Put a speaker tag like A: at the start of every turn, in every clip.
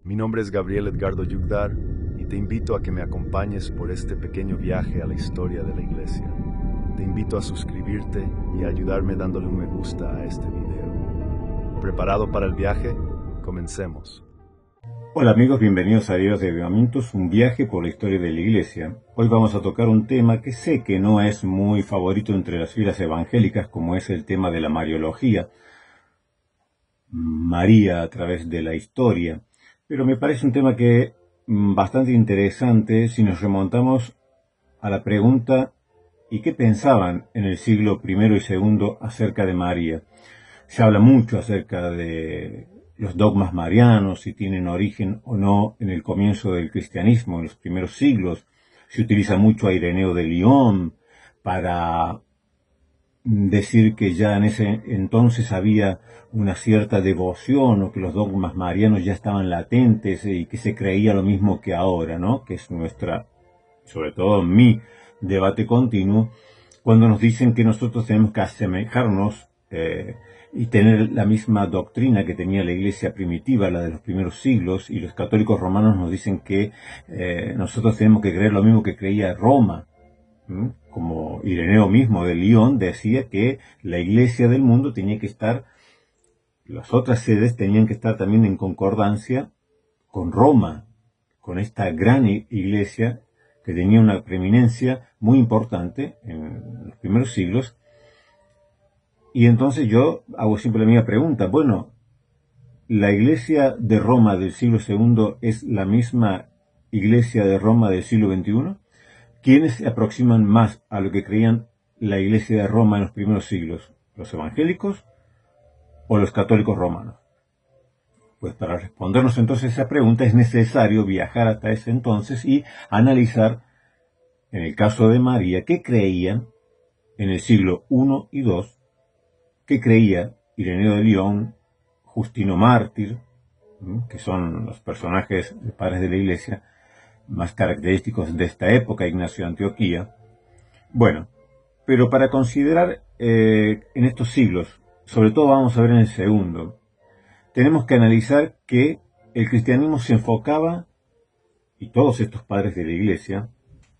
A: Mi nombre es Gabriel Edgardo Yugdar y te invito a que me acompañes por este pequeño viaje a la historia de la Iglesia. Te invito a suscribirte y a ayudarme dándole un me gusta a este video. ¿Preparado para el viaje? Comencemos.
B: Hola amigos, bienvenidos a Diarios de Avivamientos, un viaje por la historia de la Iglesia. Hoy vamos a tocar un tema que sé que no es muy favorito entre las filas evangélicas, como es el tema de la Mariología, María a través de la historia. Pero me parece un tema que bastante interesante si nos remontamos a la pregunta ¿y qué pensaban en el siglo I y II acerca de María? Se habla mucho acerca de los dogmas marianos, si tienen origen o no en el comienzo del cristianismo, en los primeros siglos. Se utiliza mucho a Ireneo de Lyon para decir que ya en ese entonces había una cierta devoción o que los dogmas marianos ya estaban latentes y que se creía lo mismo que ahora, ¿no? Que es sobre todo mi debate continuo, cuando nos dicen que nosotros tenemos que asemejarnos y tener la misma doctrina que tenía la iglesia primitiva, la de los primeros siglos, y los católicos romanos nos dicen que nosotros tenemos que creer lo mismo que creía Roma. Como Ireneo mismo de Lyon decía que la iglesia del mundo tenía que estar, las otras sedes tenían que estar también en concordancia con Roma, con esta gran iglesia que tenía una preeminencia muy importante en los primeros siglos. Y entonces yo hago siempre la misma pregunta, bueno, ¿la iglesia de Roma del siglo II es la misma iglesia de Roma del siglo XXI? ¿Quiénes se aproximan más a lo que creían la iglesia de Roma en los primeros siglos? ¿Los evangélicos o los católicos romanos? Pues para respondernos entonces esa pregunta es necesario viajar hasta ese entonces y analizar, en el caso de María, qué creían en el siglo I y II, qué creía Ireneo de Lyon, Justino Mártir, que son los personajes padres de la iglesia más característicos de esta época, Ignacio de Antioquía. Bueno, pero para considerar en estos siglos, sobre todo vamos a ver en el segundo, tenemos que analizar que el cristianismo se enfocaba, y todos estos padres de la iglesia,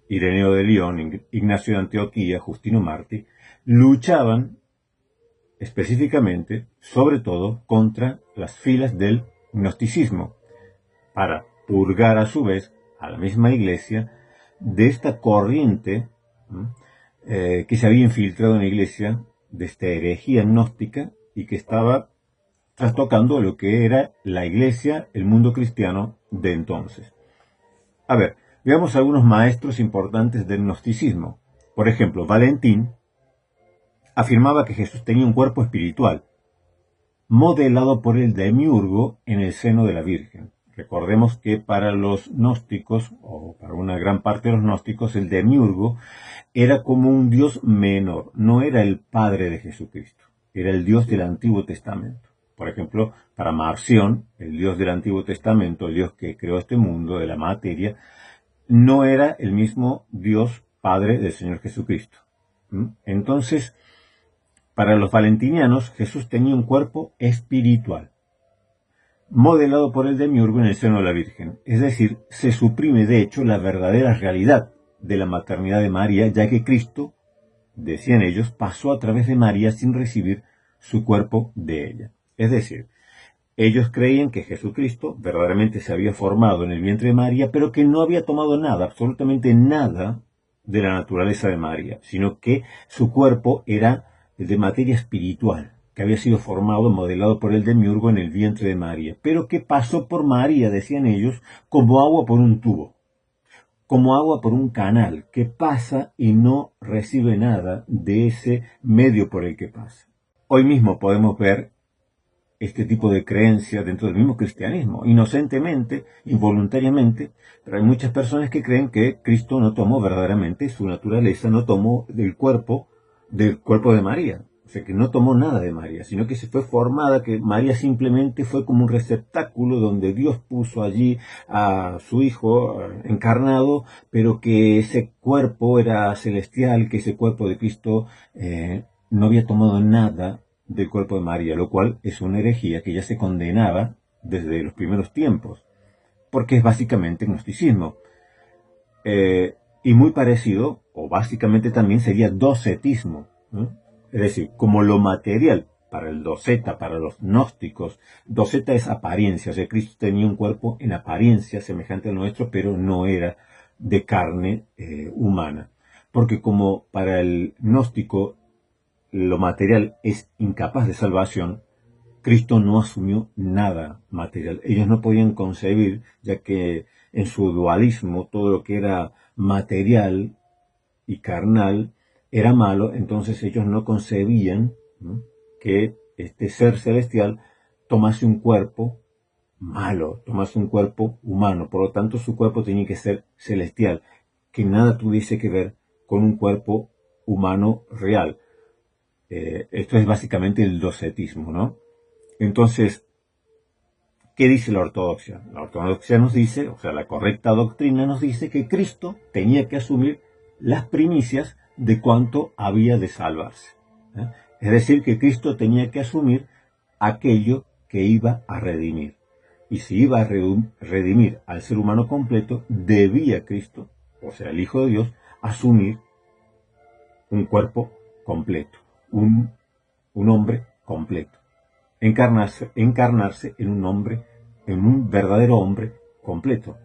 B: Ireneo de Lyon, Ignacio de Antioquía, Justino Mártir, luchaban específicamente, sobre todo, contra las filas del gnosticismo, para purgar a su vez a la misma iglesia de esta corriente que se había infiltrado en la iglesia, de esta herejía gnóstica y que estaba trastocando lo que era la iglesia, el mundo cristiano de entonces. A ver, veamos algunos maestros importantes del gnosticismo. Por ejemplo, Valentín afirmaba que Jesús tenía un cuerpo espiritual, modelado por el demiurgo en el seno de la Virgen. Recordemos que para los gnósticos, o para una gran parte de los gnósticos, el demiurgo era como un dios menor, no era el padre de Jesucristo, era el dios del Antiguo Testamento. Por ejemplo, para Marción, el dios del Antiguo Testamento, el dios que creó este mundo, de la materia, no era el mismo Dios Padre del Señor Jesucristo. Entonces, para los valentinianos, Jesús tenía un cuerpo espiritual, modelado por el demiurgo en el seno de la Virgen. Es decir, se suprime de hecho la verdadera realidad de la maternidad de María, ya que Cristo, decían ellos, pasó a través de María sin recibir su cuerpo de ella. Es decir, ellos creían que Jesucristo verdaderamente se había formado en el vientre de María, pero que no había tomado nada, absolutamente nada de la naturaleza de María, sino que su cuerpo era de materia espiritual, que había sido formado, modelado por el demiurgo en el vientre de María, pero que pasó por María, decían ellos, como agua por un tubo, como agua por un canal, que pasa y no recibe nada de ese medio por el que pasa. Hoy mismo podemos ver este tipo de creencia dentro del mismo cristianismo, inocentemente, involuntariamente, pero hay muchas personas que creen que Cristo no tomó verdaderamente su naturaleza, no tomó del cuerpo de María, o sea que no tomó nada de María, sino que se fue formada, que María simplemente fue como un receptáculo donde Dios puso allí a su Hijo encarnado, pero que ese cuerpo era celestial, que ese cuerpo de Cristo no había tomado nada del cuerpo de María, lo cual es una herejía que ya se condenaba desde los primeros tiempos. porque es básicamente gnosticismo. Y muy parecido, o básicamente también sería docetismo, ¿no? Es decir, como lo material para el doceta, para los gnósticos, doceta es apariencia, o sea, Cristo tenía un cuerpo en apariencia semejante al nuestro, pero no era de carne humana. Porque como para el gnóstico lo material es incapaz de salvación, Cristo no asumió nada material. Ellos no podían concebir, ya que en su dualismo todo lo que era material y carnal era malo, entonces ellos no concebían, ¿no?, que este ser celestial tomase un cuerpo malo, tomase un cuerpo humano. Por lo tanto, su cuerpo tenía que ser celestial, que nada tuviese que ver con un cuerpo humano real. Esto es básicamente el docetismo, ¿no? Entonces, ¿qué dice la ortodoxia? La ortodoxia nos dice, o sea, la correcta doctrina nos dice que Cristo tenía que asumir las primicias de cuanto había de salvarse. Es decir, que Cristo tenía que asumir aquello que iba a redimir. Y si iba a redimir al ser humano completo, debía Cristo, o sea, el Hijo de Dios, asumir un cuerpo completo, un hombre completo. Encarnarse en un hombre, en un verdadero hombre completo.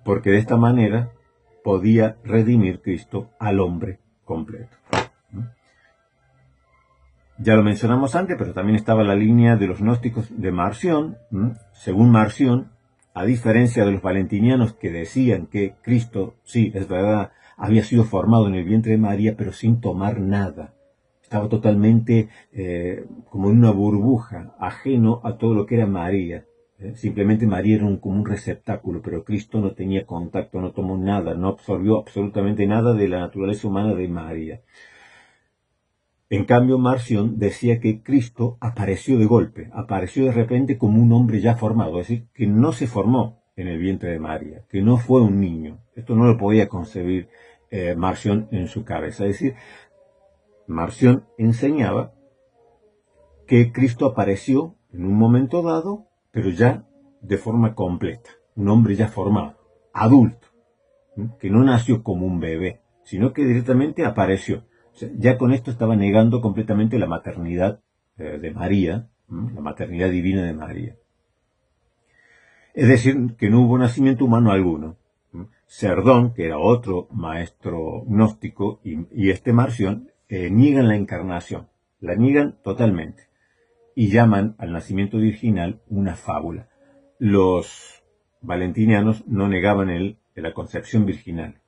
B: Porque de esta manera podía redimir Cristo al hombre completo. Ya lo mencionamos antes, pero también estaba la línea de los gnósticos de Marción. Según Marción, a diferencia de los valentinianos que decían que Cristo, sí, es verdad, había sido formado en el vientre de María, pero sin tomar nada. Estaba totalmente como en una burbuja, ajeno a todo lo que era María. Simplemente María era como un receptáculo, pero Cristo no tenía contacto, no tomó nada, no absorbió absolutamente nada de la naturaleza humana de María. En cambio, Marción decía que Cristo apareció de golpe, apareció de repente como un hombre ya formado, es decir, que no se formó en el vientre de María, que no fue un niño. Esto no lo podía concebir Marción en su cabeza. Es decir, Marción enseñaba que Cristo apareció en un momento dado, pero ya de forma completa, un hombre ya formado, adulto, que no nació como un bebé, sino que directamente apareció. O sea, ya con esto estaba negando completamente la maternidad de María, la maternidad divina de María. Es decir, que no hubo nacimiento humano alguno. Cerdón, que era otro maestro gnóstico, y este Marción, niegan la encarnación, la niegan totalmente, y llaman al nacimiento virginal una fábula. Los valentinianos no negaban la concepción virginal,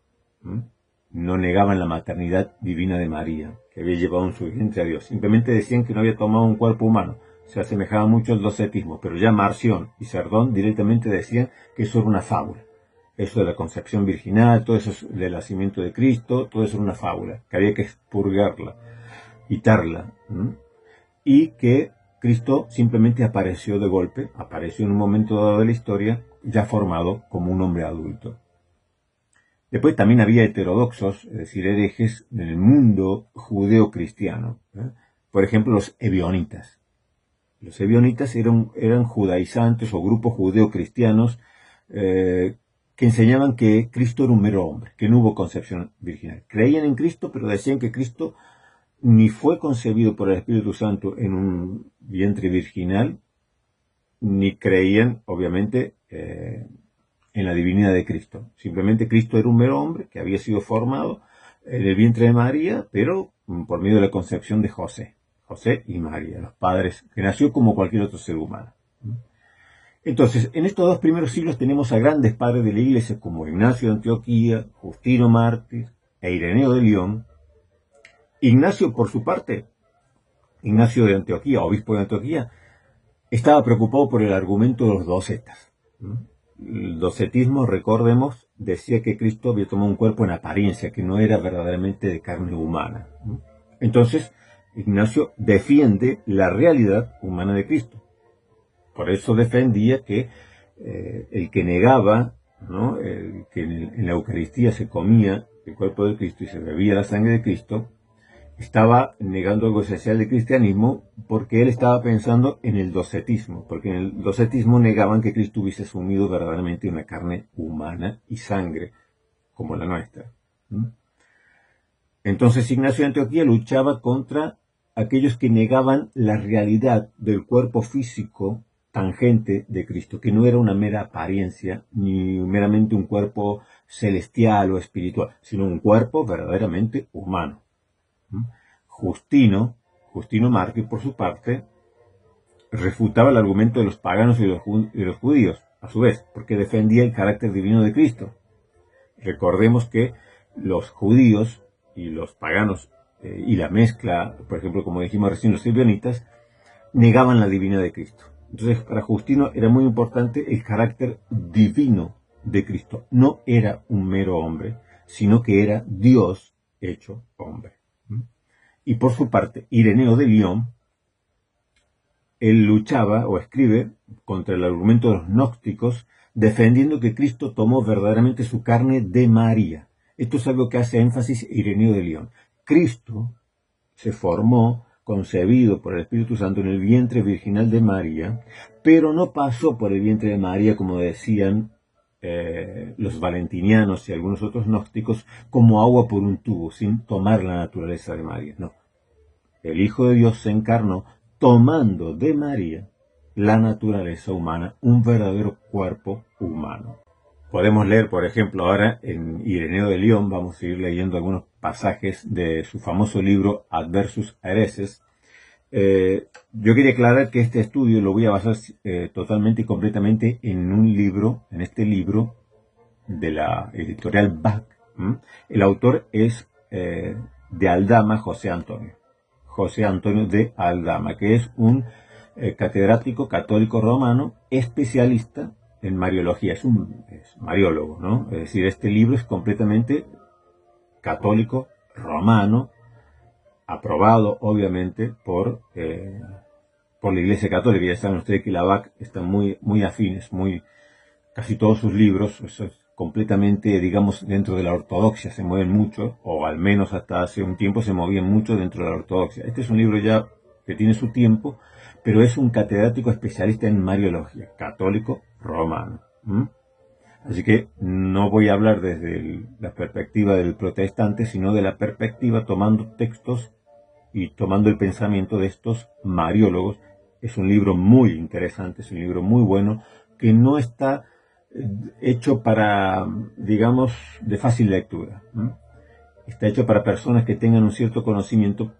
B: no negaban la maternidad divina de María, que había llevado en su vientre a Dios. Simplemente decían que no había tomado un cuerpo humano. Se asemejaba mucho al docetismo, pero ya Marción y Cerdón directamente decían que eso era una fábula. Eso de la concepción virginal, todo eso del nacimiento de Cristo, todo eso era una fábula, que había que expurgarla, quitarla, y que Cristo simplemente apareció de golpe, apareció en un momento dado de la historia, ya formado como un hombre adulto. Después también había heterodoxos, es decir, herejes en el mundo judeo-cristiano. Por ejemplo, los ebionitas. Los ebionitas eran judaizantes o grupos judeo-cristianos que enseñaban que Cristo era un mero hombre, que no hubo concepción virginal. Creían en Cristo, pero decían que Cristo ni fue concebido por el Espíritu Santo en un vientre virginal, ni creían, obviamente, en la divinidad de Cristo. Simplemente Cristo era un mero hombre que había sido formado en el vientre de María, pero por medio de la concepción de José y María, los padres, que nació como cualquier otro ser humano. Entonces, en estos dos primeros siglos tenemos a grandes padres de la Iglesia como Ignacio de Antioquía, Justino Mártir e Ireneo de León. Ignacio, por su parte, Ignacio de Antioquía, obispo de Antioquía, estaba preocupado por el argumento de los docetas. El docetismo, recordemos, decía que Cristo había tomado un cuerpo en apariencia, que no era verdaderamente de carne humana. Entonces, Ignacio defiende la realidad humana de Cristo. Por eso defendía que el que negaba, ¿no?, que en la Eucaristía se comía el cuerpo de Cristo y se bebía la sangre de Cristo, estaba negando algo esencial del cristianismo porque él estaba pensando en el docetismo, porque en el docetismo negaban que Cristo hubiese asumido verdaderamente una carne humana y sangre como la nuestra. Entonces Ignacio de Antioquía luchaba contra aquellos que negaban la realidad del cuerpo físico tangente de Cristo, que no era una mera apariencia, ni meramente un cuerpo celestial o espiritual, sino un cuerpo verdaderamente humano. Justino Mártir, por su parte, refutaba el argumento de los paganos y de los judíos, a su vez, porque defendía el carácter divino de Cristo. Recordemos que los judíos y los paganos y la mezcla, por ejemplo, como dijimos recién, los silvianitas, negaban la divinidad de Cristo. Entonces, para Justino era muy importante el carácter divino de Cristo. No era un mero hombre, sino que era Dios hecho hombre. Y por su parte, Ireneo de Lyon, él luchaba o escribe contra el argumento de los gnósticos, defendiendo que Cristo tomó verdaderamente su carne de María. Esto es algo que hace énfasis Ireneo de Lyon. Cristo se formó, concebido por el Espíritu Santo en el vientre virginal de María, pero no pasó por el vientre de María, como decían los valentinianos y algunos otros gnósticos, como agua por un tubo, sin tomar la naturaleza de María. No. El Hijo de Dios se encarnó tomando de María la naturaleza humana, un verdadero cuerpo humano. Podemos leer, por ejemplo, ahora en Ireneo de Lyon, vamos a seguir leyendo algunos pasajes de su famoso libro Adversus Hereses. Yo quería aclarar que este estudio lo voy a basar totalmente y completamente en un libro, en este libro de la editorial Bach. El autor es de Aldama, José Antonio de Aldama, que es un catedrático católico romano especialista en mariología, es mariólogo, ¿no? Es decir, este libro es completamente católico, romano, aprobado obviamente por la Iglesia Católica. Ya saben ustedes que la Bach están muy afines, casi todos sus libros, eso es completamente, digamos, dentro de la ortodoxia, se mueven mucho, o al menos hasta hace un tiempo se movían mucho dentro de la ortodoxia. Este es un libro ya que tiene su tiempo, pero es un catedrático especialista en mariología, católico romano. Así que no voy a hablar desde la perspectiva del protestante, sino de la perspectiva tomando textos y tomando el pensamiento de estos mariólogos. Es un libro muy interesante, es un libro muy bueno, que no está hecho para, digamos, de fácil lectura. Está hecho para personas que tengan un cierto conocimiento,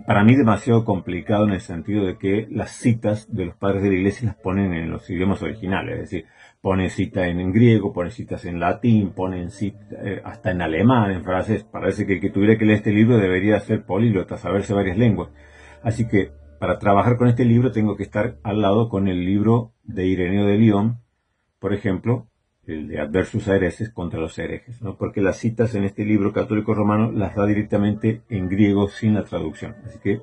B: para mí demasiado complicado en el sentido de que las citas de los padres de la iglesia las ponen en los idiomas originales, es decir, ponen cita en griego, ponen citas en latín, ponen cita, hasta en alemán, en francés. Parece que el que tuviera que leer este libro debería ser políglota, saberse varias lenguas. Así que para trabajar con este libro tengo que estar al lado con el libro de Ireneo de Lyon, por ejemplo, el de Adversus Hereses contra los herejes, ¿no? Porque las citas en este libro católico romano las da directamente en griego sin la traducción. Así que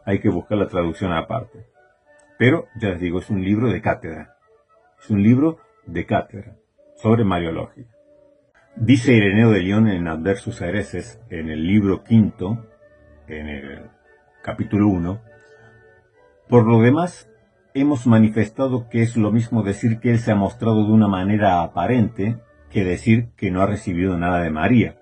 B: hay que buscar la traducción aparte. Pero, ya les digo, es un libro de cátedra. Es un libro de cátedra sobre mariología. Dice Ireneo de Lyon en Adversus Hereses, en el libro quinto, en el capítulo 1, por lo demás, hemos manifestado que es lo mismo decir que él se ha mostrado de una manera aparente que decir que no ha recibido nada de María,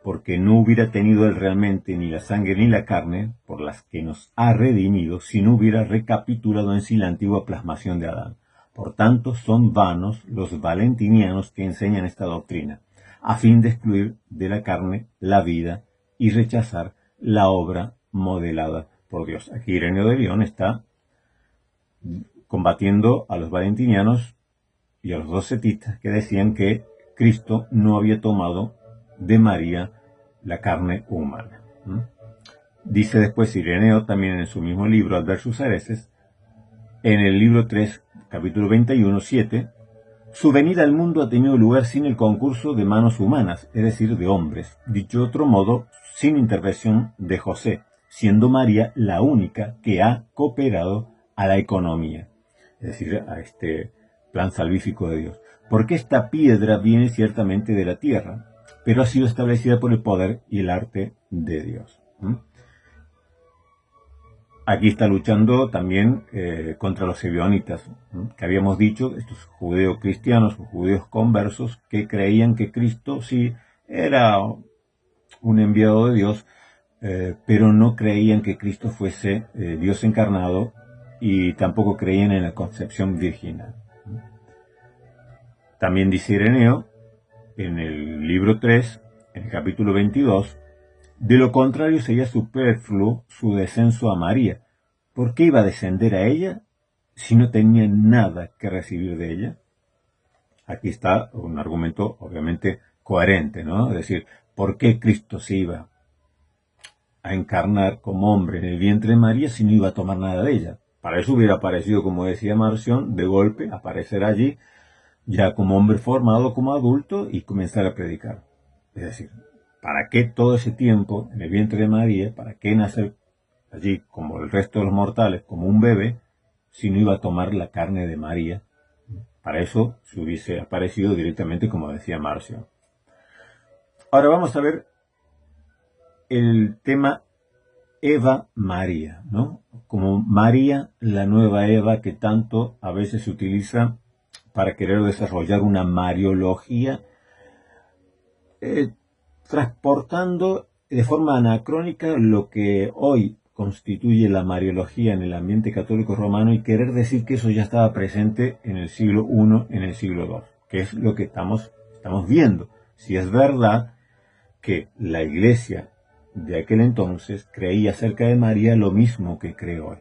B: porque no hubiera tenido él realmente ni la sangre ni la carne por las que nos ha redimido si no hubiera recapitulado en sí la antigua plasmación de Adán. Por tanto, son vanos los valentinianos que enseñan esta doctrina, a fin de excluir de la carne la vida y rechazar la obra modelada por Dios. Aquí Ireneo de Lyon está combatiendo a los valentinianos y a los docetistas que decían que Cristo no había tomado de María la carne humana. Dice después Ireneo, también en su mismo libro, Adversus Hereses, en el libro 3, capítulo 21, 7, su venida al mundo ha tenido lugar sin el concurso de manos humanas, es decir, de hombres. Dicho de otro modo, sin intervención de José, siendo María la única que ha cooperado a la economía, es decir, a este plan salvífico de Dios. Porque esta piedra viene ciertamente de la tierra, pero ha sido establecida por el poder y el arte de Dios. ¿Mm? Aquí está luchando también contra los ebionitas, que habíamos dicho, estos judeos cristianos o judeos conversos que creían que Cristo sí era un enviado de Dios, pero no creían que Cristo fuese Dios encarnado y tampoco creían en la concepción virginal. También dice Ireneo, en el libro 3, en el capítulo 22, de lo contrario sería superfluo su descenso a María. ¿Por qué iba a descender a ella si no tenía nada que recibir de ella? Aquí está un argumento obviamente coherente, ¿no? Es decir, ¿por qué Cristo se iba a encarnar como hombre en el vientre de María si no iba a tomar nada de ella? Para eso hubiera aparecido, como decía Marción, de golpe, aparecer allí, ya como hombre formado, como adulto, y comenzar a predicar. Es decir, ¿para qué todo ese tiempo en el vientre de María? ¿Para qué nacer allí como el resto de los mortales, como un bebé, si no iba a tomar la carne de María? Para eso se hubiese aparecido directamente, como decía Marcio. Ahora vamos a ver el tema Eva-María, ¿no? Como María, la nueva Eva, que tanto a veces se utiliza para querer desarrollar una mariología, transportando de forma anacrónica lo que hoy constituye la mariología en el ambiente católico romano y querer decir que eso ya estaba presente en el siglo I, en el siglo II, que es lo que estamos viendo. Si es verdad que la Iglesia de aquel entonces creía acerca de María lo mismo que cree hoy.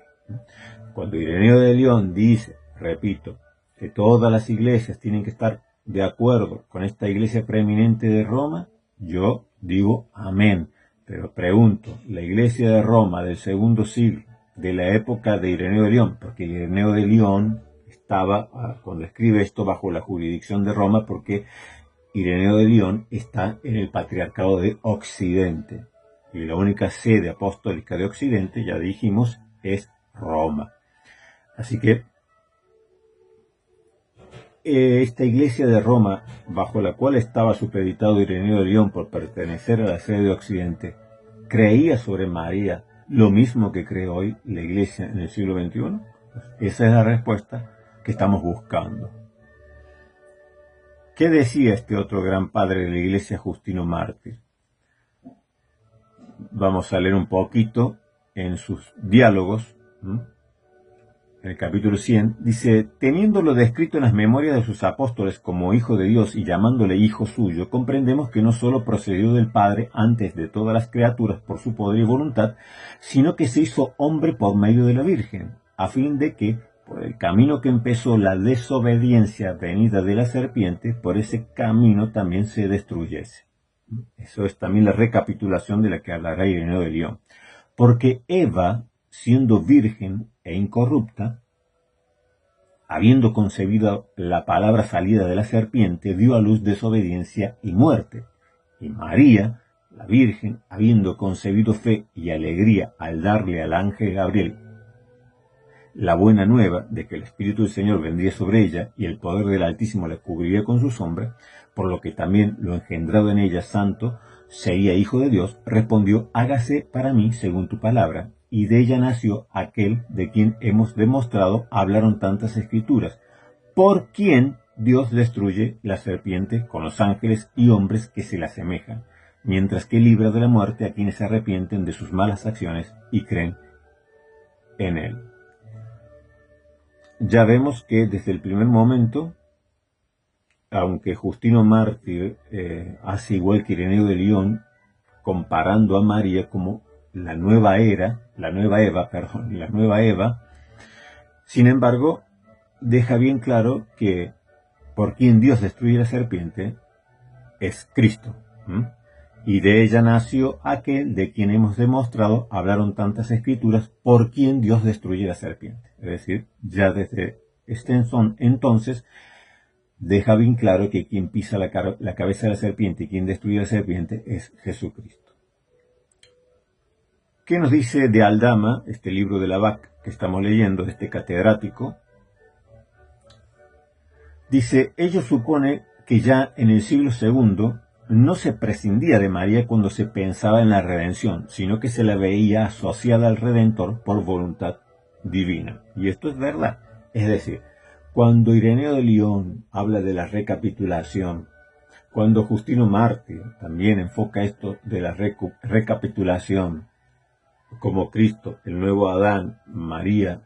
B: Cuando Ireneo de León dice, repito, que todas las iglesias tienen que estar de acuerdo con esta iglesia preeminente de Roma, yo digo amén. Pero pregunto, la iglesia de Roma del segundo siglo, de la época de Ireneo de León, porque Ireneo de León estaba, cuando escribe esto, bajo la jurisdicción de Roma, porque Ireneo de León está en el Patriarcado de Occidente. Y la única sede apostólica de Occidente, ya dijimos, es Roma. Así que esta iglesia de Roma, bajo la cual estaba supeditado Ireneo de León por pertenecer a la sede de Occidente, ¿creía sobre María lo mismo que cree hoy la iglesia en el siglo XXI? Pues esa es la respuesta que estamos buscando. ¿Qué decía este otro gran padre de la iglesia, Justino Mártir? Vamos a leer un poquito en sus diálogos. En el capítulo 100, dice, teniéndolo descrito en las memorias de sus apóstoles como hijo de Dios y llamándole hijo suyo, comprendemos que no solo procedió del Padre antes de todas las criaturas por su poder y voluntad, sino que se hizo hombre por medio de la Virgen, a fin de que, por el camino que empezó la desobediencia venida de la serpiente, por ese camino también se destruyese. Eso es también la recapitulación de la que hablará Ireneo de León. Porque Eva, siendo virgen e incorrupta, habiendo concebido la palabra salida de la serpiente, dio a luz desobediencia y muerte. Y María, la Virgen, habiendo concebido fe y alegría al darle al ángel Gabriel la buena nueva de que el Espíritu del Señor vendría sobre ella y el poder del Altísimo la cubriría con su sombra, por lo que también lo engendrado en ella santo sería hijo de Dios, respondió, hágase para mí según tu palabra. Y de ella nació aquel de quien hemos demostrado hablaron tantas escrituras, por quien Dios destruye la serpiente con los ángeles y hombres que se le asemejan, mientras que libra de la muerte a quienes se arrepienten de sus malas acciones y creen en él. Ya vemos que desde el primer momento, aunque Justino Mártir hace igual que Ireneo de León, comparando a María como la nueva Eva, sin embargo, deja bien claro que por quien Dios destruye la serpiente es Cristo. Y de ella nació aquel de quien hemos demostrado, hablaron tantas escrituras, por quien Dios destruye la serpiente. Es decir, ya desde este entonces, deja bien claro que quien pisa la cabeza de la serpiente y quien destruye la serpiente es Jesucristo. ¿Qué nos dice de Aldama, este libro de Lavac que estamos leyendo, este catedrático? Dice, ello supone que ya en el siglo II no se prescindía de María cuando se pensaba en la redención, sino que se la veía asociada al Redentor por voluntad divina. Y esto es verdad. Es decir, cuando Ireneo de Lyon habla de la recapitulación, cuando Justino Mártir también enfoca esto de la recapitulación como Cristo, el nuevo Adán, María,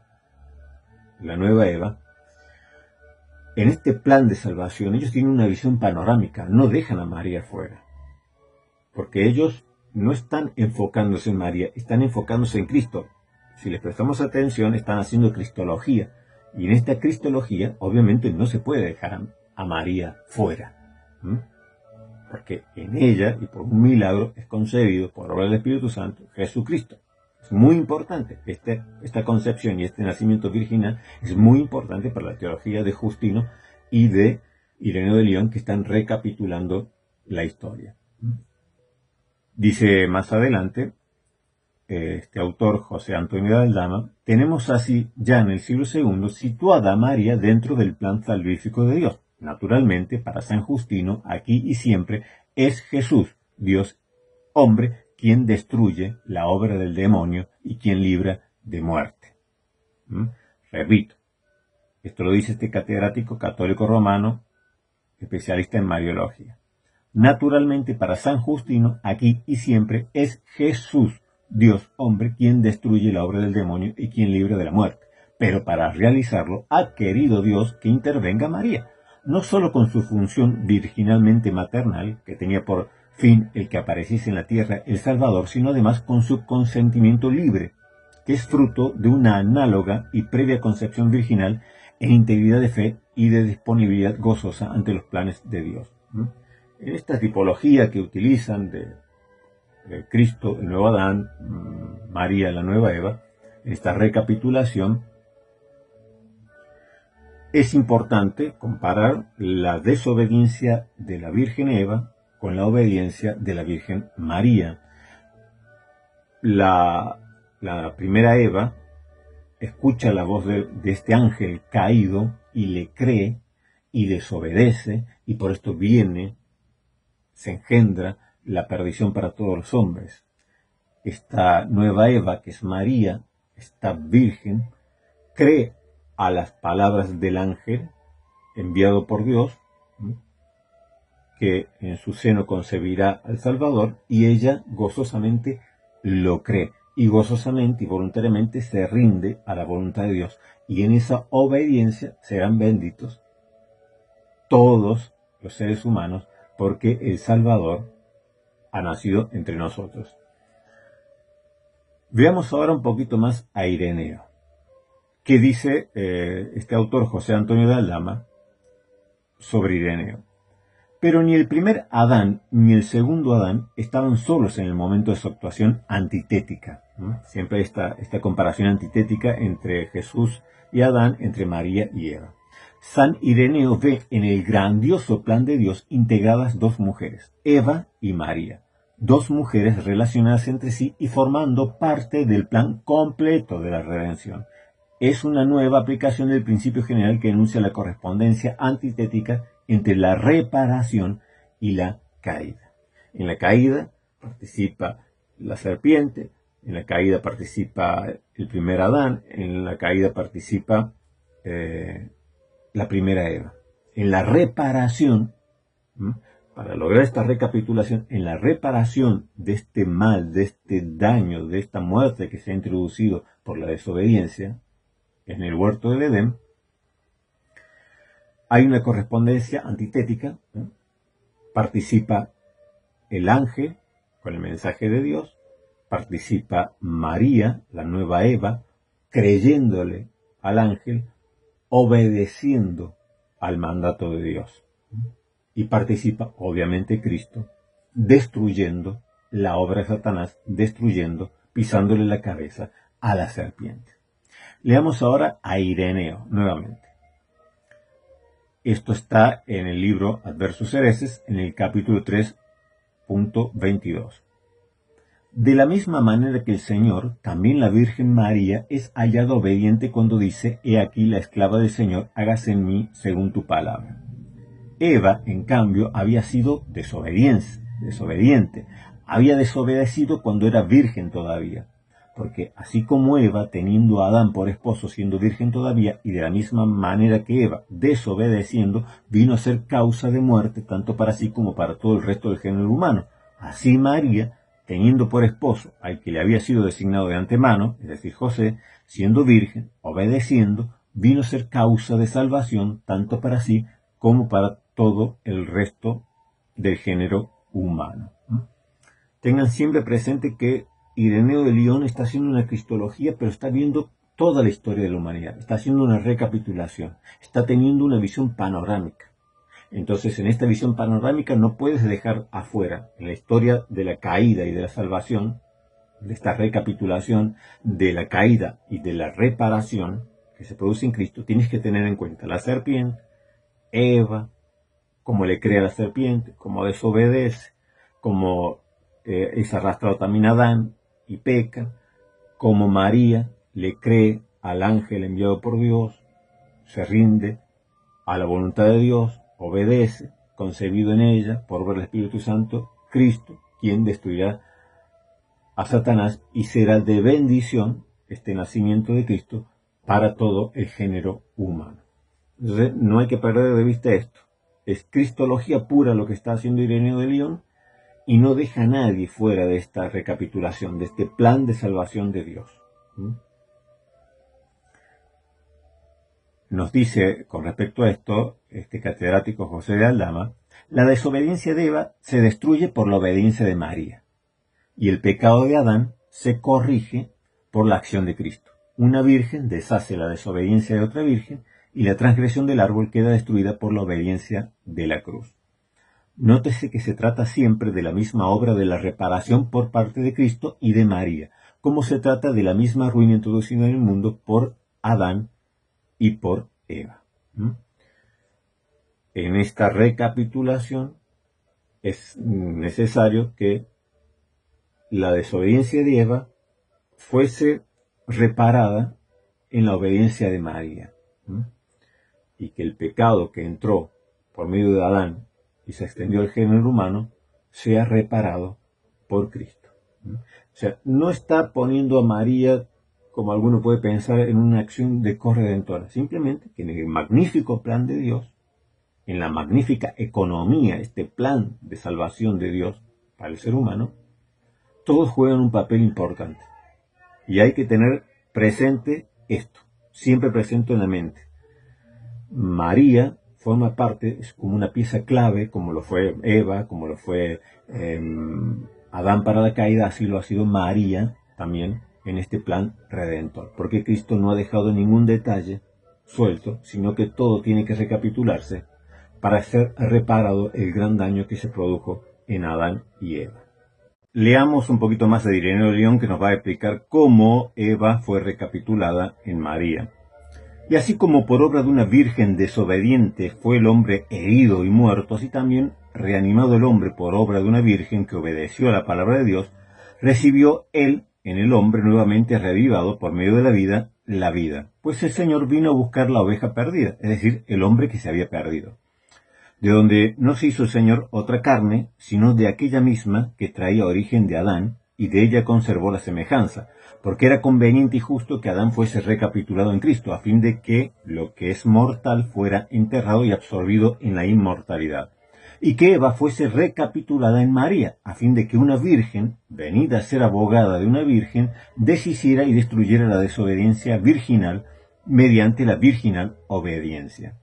B: la nueva Eva, en este plan de salvación ellos tienen una visión panorámica, no dejan a María fuera, porque ellos no están enfocándose en María, están enfocándose en Cristo. Si les prestamos atención, están haciendo cristología, y en esta cristología obviamente no se puede dejar a María fuera, porque en ella, y por un milagro, es concebido por obra del Espíritu Santo Jesucristo. Es muy importante, esta concepción y este nacimiento virginal es muy importante para la teología de Justino y de Ireneo de Lyon, que están recapitulando la historia. Dice más adelante, este autor, José Antonio de Aldama, tenemos así ya en el siglo II situada a María dentro del plan salvífico de Dios. Naturalmente, para San Justino, aquí y siempre, es Jesús, Dios hombre, quien destruye la obra del demonio y quien libra de muerte. Repito, esto lo dice este catedrático católico romano, especialista en Mariología. Naturalmente, para San Justino, aquí y siempre, es Jesús, Dios hombre, quien destruye la obra del demonio y quien libra de la muerte. Pero para realizarlo, ha querido Dios que intervenga María, no solo con su función virginalmente maternal, que tenía por fin el que apareciese en la tierra el Salvador, sino además con su consentimiento libre, que es fruto de una análoga y previa concepción virginal en integridad de fe y de disponibilidad gozosa ante los planes de Dios. En esta tipología que utilizan de Cristo, el nuevo Adán, María, la nueva Eva, en esta recapitulación, es importante comparar la desobediencia de la Virgen Eva con la obediencia de la Virgen María. La primera Eva escucha la voz de este ángel caído y le cree y desobedece, y por esto se engendra la perdición para todos los hombres. Esta nueva Eva, que es María, esta virgen, cree a las palabras del ángel enviado por Dios, que en su seno concebirá al Salvador, y ella gozosamente lo cree, y gozosamente y voluntariamente se rinde a la voluntad de Dios, y en esa obediencia serán benditos todos los seres humanos, porque el Salvador ha nacido entre nosotros. Veamos ahora un poquito más a Ireneo. ¿Qué dice este autor, José Antonio de Aldama, sobre Ireneo? Pero ni el primer Adán ni el segundo Adán estaban solos en el momento de su actuación antitética. Siempre esta comparación antitética entre Jesús y Adán, entre María y Eva. San Ireneo ve en el grandioso plan de Dios integradas dos mujeres, Eva y María, dos mujeres relacionadas entre sí y formando parte del plan completo de la redención. Es una nueva aplicación del principio general que enuncia la correspondencia antitética entre la reparación y la caída. En la caída participa la serpiente, en la caída participa el primer Adán, en la caída participa la primera Eva. En la reparación, para lograr esta recapitulación, en la reparación de este mal, de este daño, de esta muerte que se ha introducido por la desobediencia en el huerto del Edén, hay una correspondencia antitética. Participa el ángel con el mensaje de Dios, participa María, la nueva Eva, creyéndole al ángel, obedeciendo al mandato de Dios. Y participa, obviamente, Cristo, destruyendo la obra de Satanás, pisándole la cabeza a la serpiente. Leamos ahora a Ireneo, nuevamente. Esto está en el libro Adversus Hereses, en el capítulo 3.22. De la misma manera que el Señor, también la Virgen María es hallada obediente cuando dice: «He aquí la esclava del Señor, hágase en mí según tu palabra». Eva, en cambio, había sido desobediente. Había desobedecido cuando era virgen todavía. Porque así como Eva, teniendo a Adán por esposo, siendo virgen todavía, y de la misma manera que Eva, desobedeciendo, vino a ser causa de muerte, tanto para sí como para todo el resto del género humano. Así María, teniendo por esposo al que le había sido designado de antemano, es decir, José, siendo virgen, obedeciendo, vino a ser causa de salvación, tanto para sí como para todo el resto del género humano. Tengan siempre presente que Ireneo de Lyon está haciendo una cristología, pero está viendo toda la historia de la humanidad, está haciendo una recapitulación, está teniendo una visión panorámica. Entonces, en esta visión panorámica no puedes dejar afuera, en la historia de la caída y de la salvación, de esta recapitulación de la caída y de la reparación que se produce en Cristo, tienes que tener en cuenta la serpiente, Eva, cómo le crea a la serpiente, cómo desobedece, cómo es arrastrado también a Adán y peca, cómo María le cree al ángel enviado por Dios, se rinde a la voluntad de Dios, obedece, concebido en ella por obra del Espíritu Santo, Cristo, quien destruirá a Satanás y será de bendición este nacimiento de Cristo para todo el género humano. Entonces, no hay que perder de vista esto. Es cristología pura lo que está haciendo Ireneo de Lyon y no deja a nadie fuera de esta recapitulación, de este plan de salvación de Dios. Nos dice con respecto a esto este catedrático José de Aldama: la desobediencia de Eva se destruye por la obediencia de María y el pecado de Adán se corrige por la acción de Cristo. Una virgen deshace la desobediencia de otra virgen y la transgresión del árbol queda destruida por la obediencia de la cruz. Nótese que se trata siempre de la misma obra de la reparación por parte de Cristo y de María, como se trata de la misma ruina introducida en el mundo por Adán y por Eva. En esta recapitulación es necesario que la desobediencia de Eva fuese reparada en la obediencia de María, y que el pecado que entró por medio de Adán y se extendió al género humano sea reparado por Cristo. O sea, no está poniendo a María, como alguno puede pensar, en una acción de corredentora, simplemente que en el magnífico plan de Dios, en la magnífica economía, este plan de salvación de Dios para el ser humano, todos juegan un papel importante. Y hay que tener presente esto, siempre presente en la mente. María forma parte, es como una pieza clave, como lo fue Eva, como lo fue Adán para la caída, así lo ha sido María también en este plan redentor. Porque Cristo no ha dejado ningún detalle suelto, sino que todo tiene que recapitularse para ser reparado el gran daño que se produjo en Adán y Eva. Leamos un poquito más de Ireneo de Lyon, que nos va a explicar cómo Eva fue recapitulada en María. Y así como por obra de una virgen desobediente fue el hombre herido y muerto, así también, reanimado el hombre por obra de una virgen que obedeció a la palabra de Dios, recibió él en el hombre nuevamente reavivado por medio de la vida. Pues el Señor vino a buscar la oveja perdida, es decir, el hombre que se había perdido. De donde no se hizo el Señor otra carne, sino de aquella misma que traía origen de Adán, y de ella conservó la semejanza, porque era conveniente y justo que Adán fuese recapitulado en Cristo, a fin de que lo que es mortal fuera enterrado y absorbido en la inmortalidad, y que Eva fuese recapitulada en María, a fin de que una virgen, venida a ser abogada de una virgen, deshiciera y destruyera la desobediencia virginal mediante la virginal obediencia.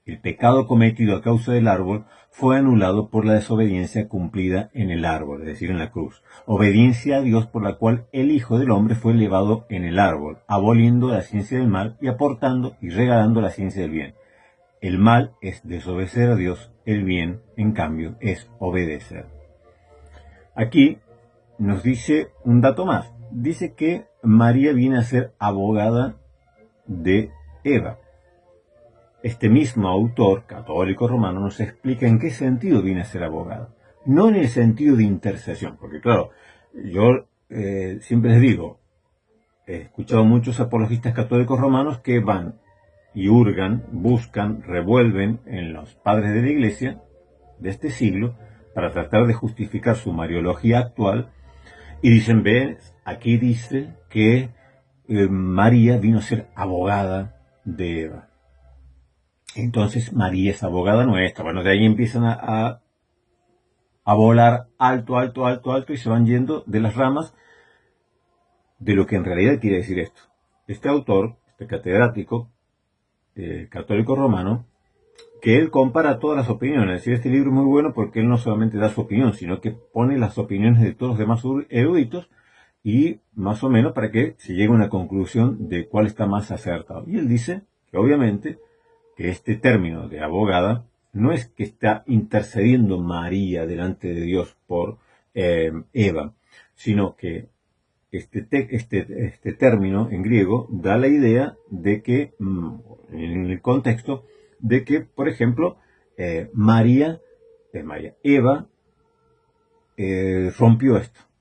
B: El pecado cometido a causa del árbol fue anulado por la desobediencia cumplida en el árbol, es decir, en la cruz. Obediencia a Dios por la cual el Hijo del Hombre fue elevado en el árbol, aboliendo la ciencia del mal y aportando y regalando la ciencia del bien. El mal es desobedecer a Dios, el bien, en cambio, es obedecer. Aquí nos dice un dato más. Dice que María viene a ser abogada de Eva. Este mismo autor, católico romano, nos explica en qué sentido viene a ser abogado. No en el sentido de intercesión, porque claro, yo siempre les digo, he escuchado muchos apologistas católicos romanos que van y hurgan, buscan, revuelven en los padres de la Iglesia de este siglo para tratar de justificar su mariología actual, y dicen, ves, aquí dice que María vino a ser abogada de Eva. Entonces María es abogada nuestra. Bueno, de ahí empiezan a volar alto, alto, alto, alto, y se van yendo de las ramas de lo que en realidad quiere decir esto. Este autor, este catedrático católico romano, que él compara todas las opiniones. Es decir, este libro es muy bueno porque él no solamente da su opinión, sino que pone las opiniones de todos los demás eruditos, y más o menos para que se llegue a una conclusión de cuál está más acertado. Y él dice que obviamente que este término de abogada no es que está intercediendo María delante de Dios por Eva, sino que este término en griego da la idea de que, en el contexto, de que, por ejemplo, Eva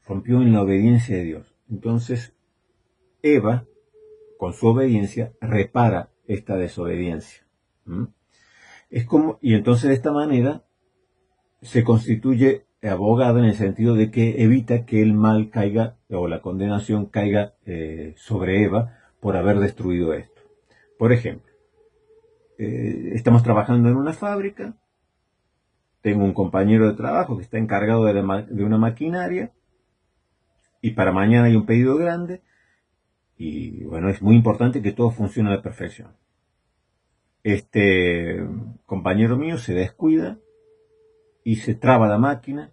B: rompió en la obediencia de Dios. Entonces, Eva, con su obediencia, repara esta desobediencia. Y entonces de esta manera se constituye abogada, en el sentido de que evita que el mal caiga, o la condenación caiga sobre Eva por haber destruido esto. Por ejemplo, estamos trabajando en una fábrica, tengo un compañero de trabajo que está encargado de una maquinaria, y para mañana hay un pedido grande, y bueno, es muy importante que todo funcione a la perfección. Este compañero mío se descuida y se traba la máquina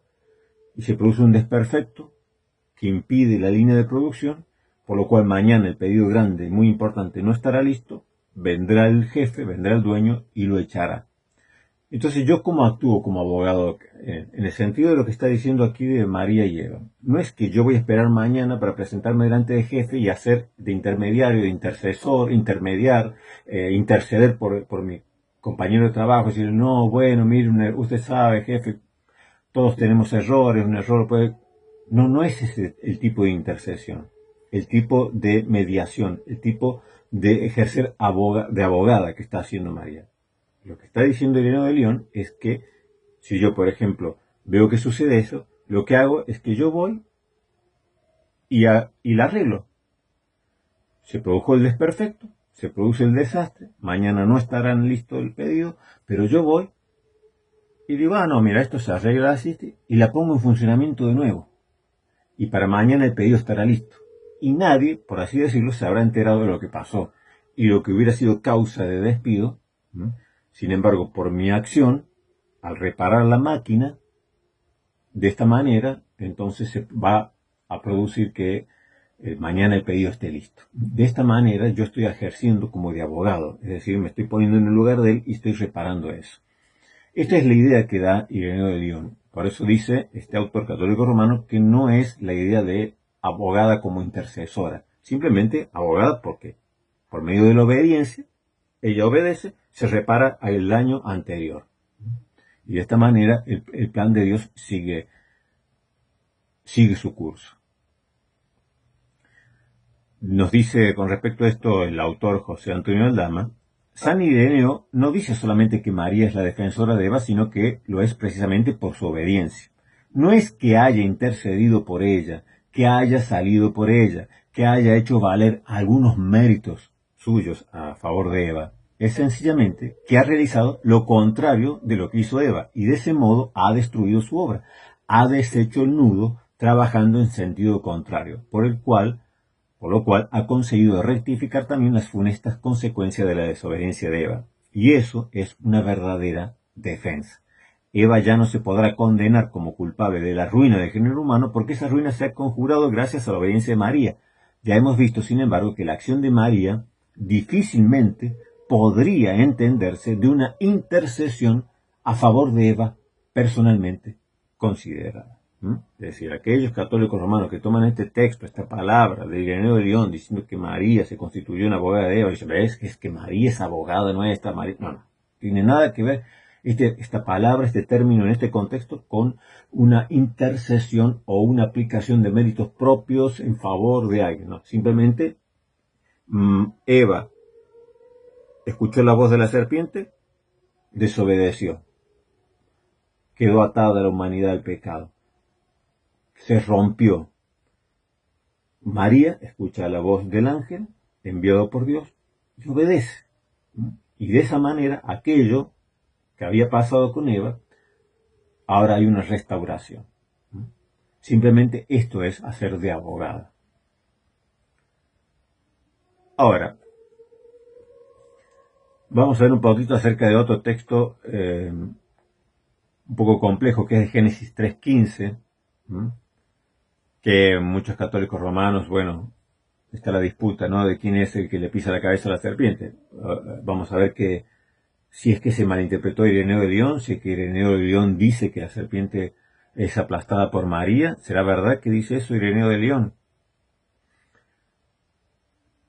B: y se produce un desperfecto que impide la línea de producción, por lo cual mañana el pedido grande, muy importante, no estará listo, vendrá el jefe, vendrá el dueño y lo echará. Entonces, ¿yo cómo actúo como abogado? En el sentido de lo que está diciendo aquí de María y Eva. No es que yo voy a esperar mañana para presentarme delante del jefe y hacer de intermediario, de intercesor, interceder por mi compañero de trabajo, decir, no, bueno, mire, usted sabe, jefe, todos tenemos errores, un error puede... No es ese el tipo de intercesión, el tipo de mediación, el tipo de ejercer de abogada que está haciendo María. Lo que está diciendo Ireneo de León es que si yo, por ejemplo, veo que sucede eso, lo que hago es que yo voy y la arreglo. Se produjo el desperfecto, se produce el desastre, mañana no estarán listo el pedido, pero yo voy y digo, no, mira, esto se arregla así, y la pongo en funcionamiento de nuevo. Y para mañana el pedido estará listo. Y nadie, por así decirlo, se habrá enterado de lo que pasó. Y lo que hubiera sido causa de despido, sin embargo, por mi acción, al reparar la máquina, de esta manera, entonces se va a producir que mañana el pedido esté listo. De esta manera yo estoy ejerciendo como de abogado, es decir, me estoy poniendo en el lugar de él y estoy reparando eso. Esta es la idea que da Ireneo de León. Por eso dice este autor católico romano que no es la idea de abogada como intercesora, simplemente abogada porque por medio de la obediencia, ella obedece, se repara el daño anterior. Y de esta manera el plan de Dios sigue su curso. Nos dice con respecto a esto el autor José Antonio Aldama, San Ireneo no dice solamente que María es la defensora de Eva, sino que lo es precisamente por su obediencia. No es que haya intercedido por ella, que haya salido por ella, que haya hecho valer algunos méritos suyos a favor de Eva. Es sencillamente que ha realizado lo contrario de lo que hizo Eva, y de ese modo ha destruido su obra, ha deshecho el nudo trabajando en sentido contrario, por lo cual ha conseguido rectificar también las funestas consecuencias de la desobediencia de Eva. Y eso es una verdadera defensa. Eva ya no se podrá condenar como culpable de la ruina del género humano, porque esa ruina se ha conjurado gracias a la obediencia de María. Ya hemos visto, sin embargo, que la acción de María difícilmente podría entenderse de una intercesión a favor de Eva personalmente considerada. Es decir, aquellos católicos romanos que toman este texto, esta palabra de Ireneo de León, diciendo que María se constituyó en abogada de Eva, y dicen, ¿ves? Es que María es abogada nuestra. No tiene nada que ver esta palabra, este término en este contexto con una intercesión o una aplicación de méritos propios en favor de alguien. No, simplemente Eva escuchó la voz de la serpiente, desobedeció. Quedó atada a la humanidad al pecado. Se rompió. María escucha la voz del ángel enviado por Dios y obedece. Y de esa manera, aquello que había pasado con Eva, ahora hay una restauración. Simplemente esto es hacer de abogada. Ahora, vamos a ver un poquito acerca de otro texto un poco complejo, que es de Génesis 3:15, que muchos católicos romanos, bueno, está la disputa, ¿no?, de quién es el que le pisa la cabeza a la serpiente. Vamos a ver que si es que se malinterpretó Ireneo de Lyon, si es que Ireneo de Lyon dice que la serpiente es aplastada por María, ¿será verdad que dice eso Ireneo de Lyon?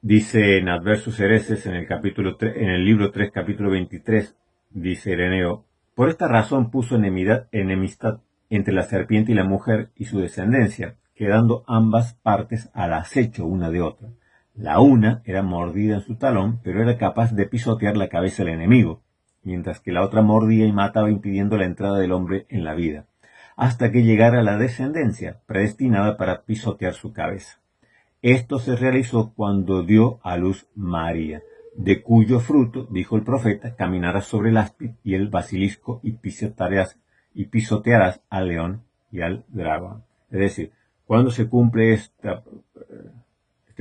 B: Dice en Adversus Hereses, en el libro 3, capítulo 23, dice Ireneo: por esta razón puso enemistad entre la serpiente y la mujer y su descendencia, quedando ambas partes al acecho una de otra. La una era mordida en su talón, pero era capaz de pisotear la cabeza del enemigo, mientras que la otra mordía y mataba, impidiendo la entrada del hombre en la vida, hasta que llegara la descendencia, predestinada para pisotear su cabeza. Esto se realizó cuando dio a luz María, de cuyo fruto, dijo el profeta, caminarás sobre el áspid y el basilisco y pisotearás al león y al dragón. Es decir, cuando se cumple este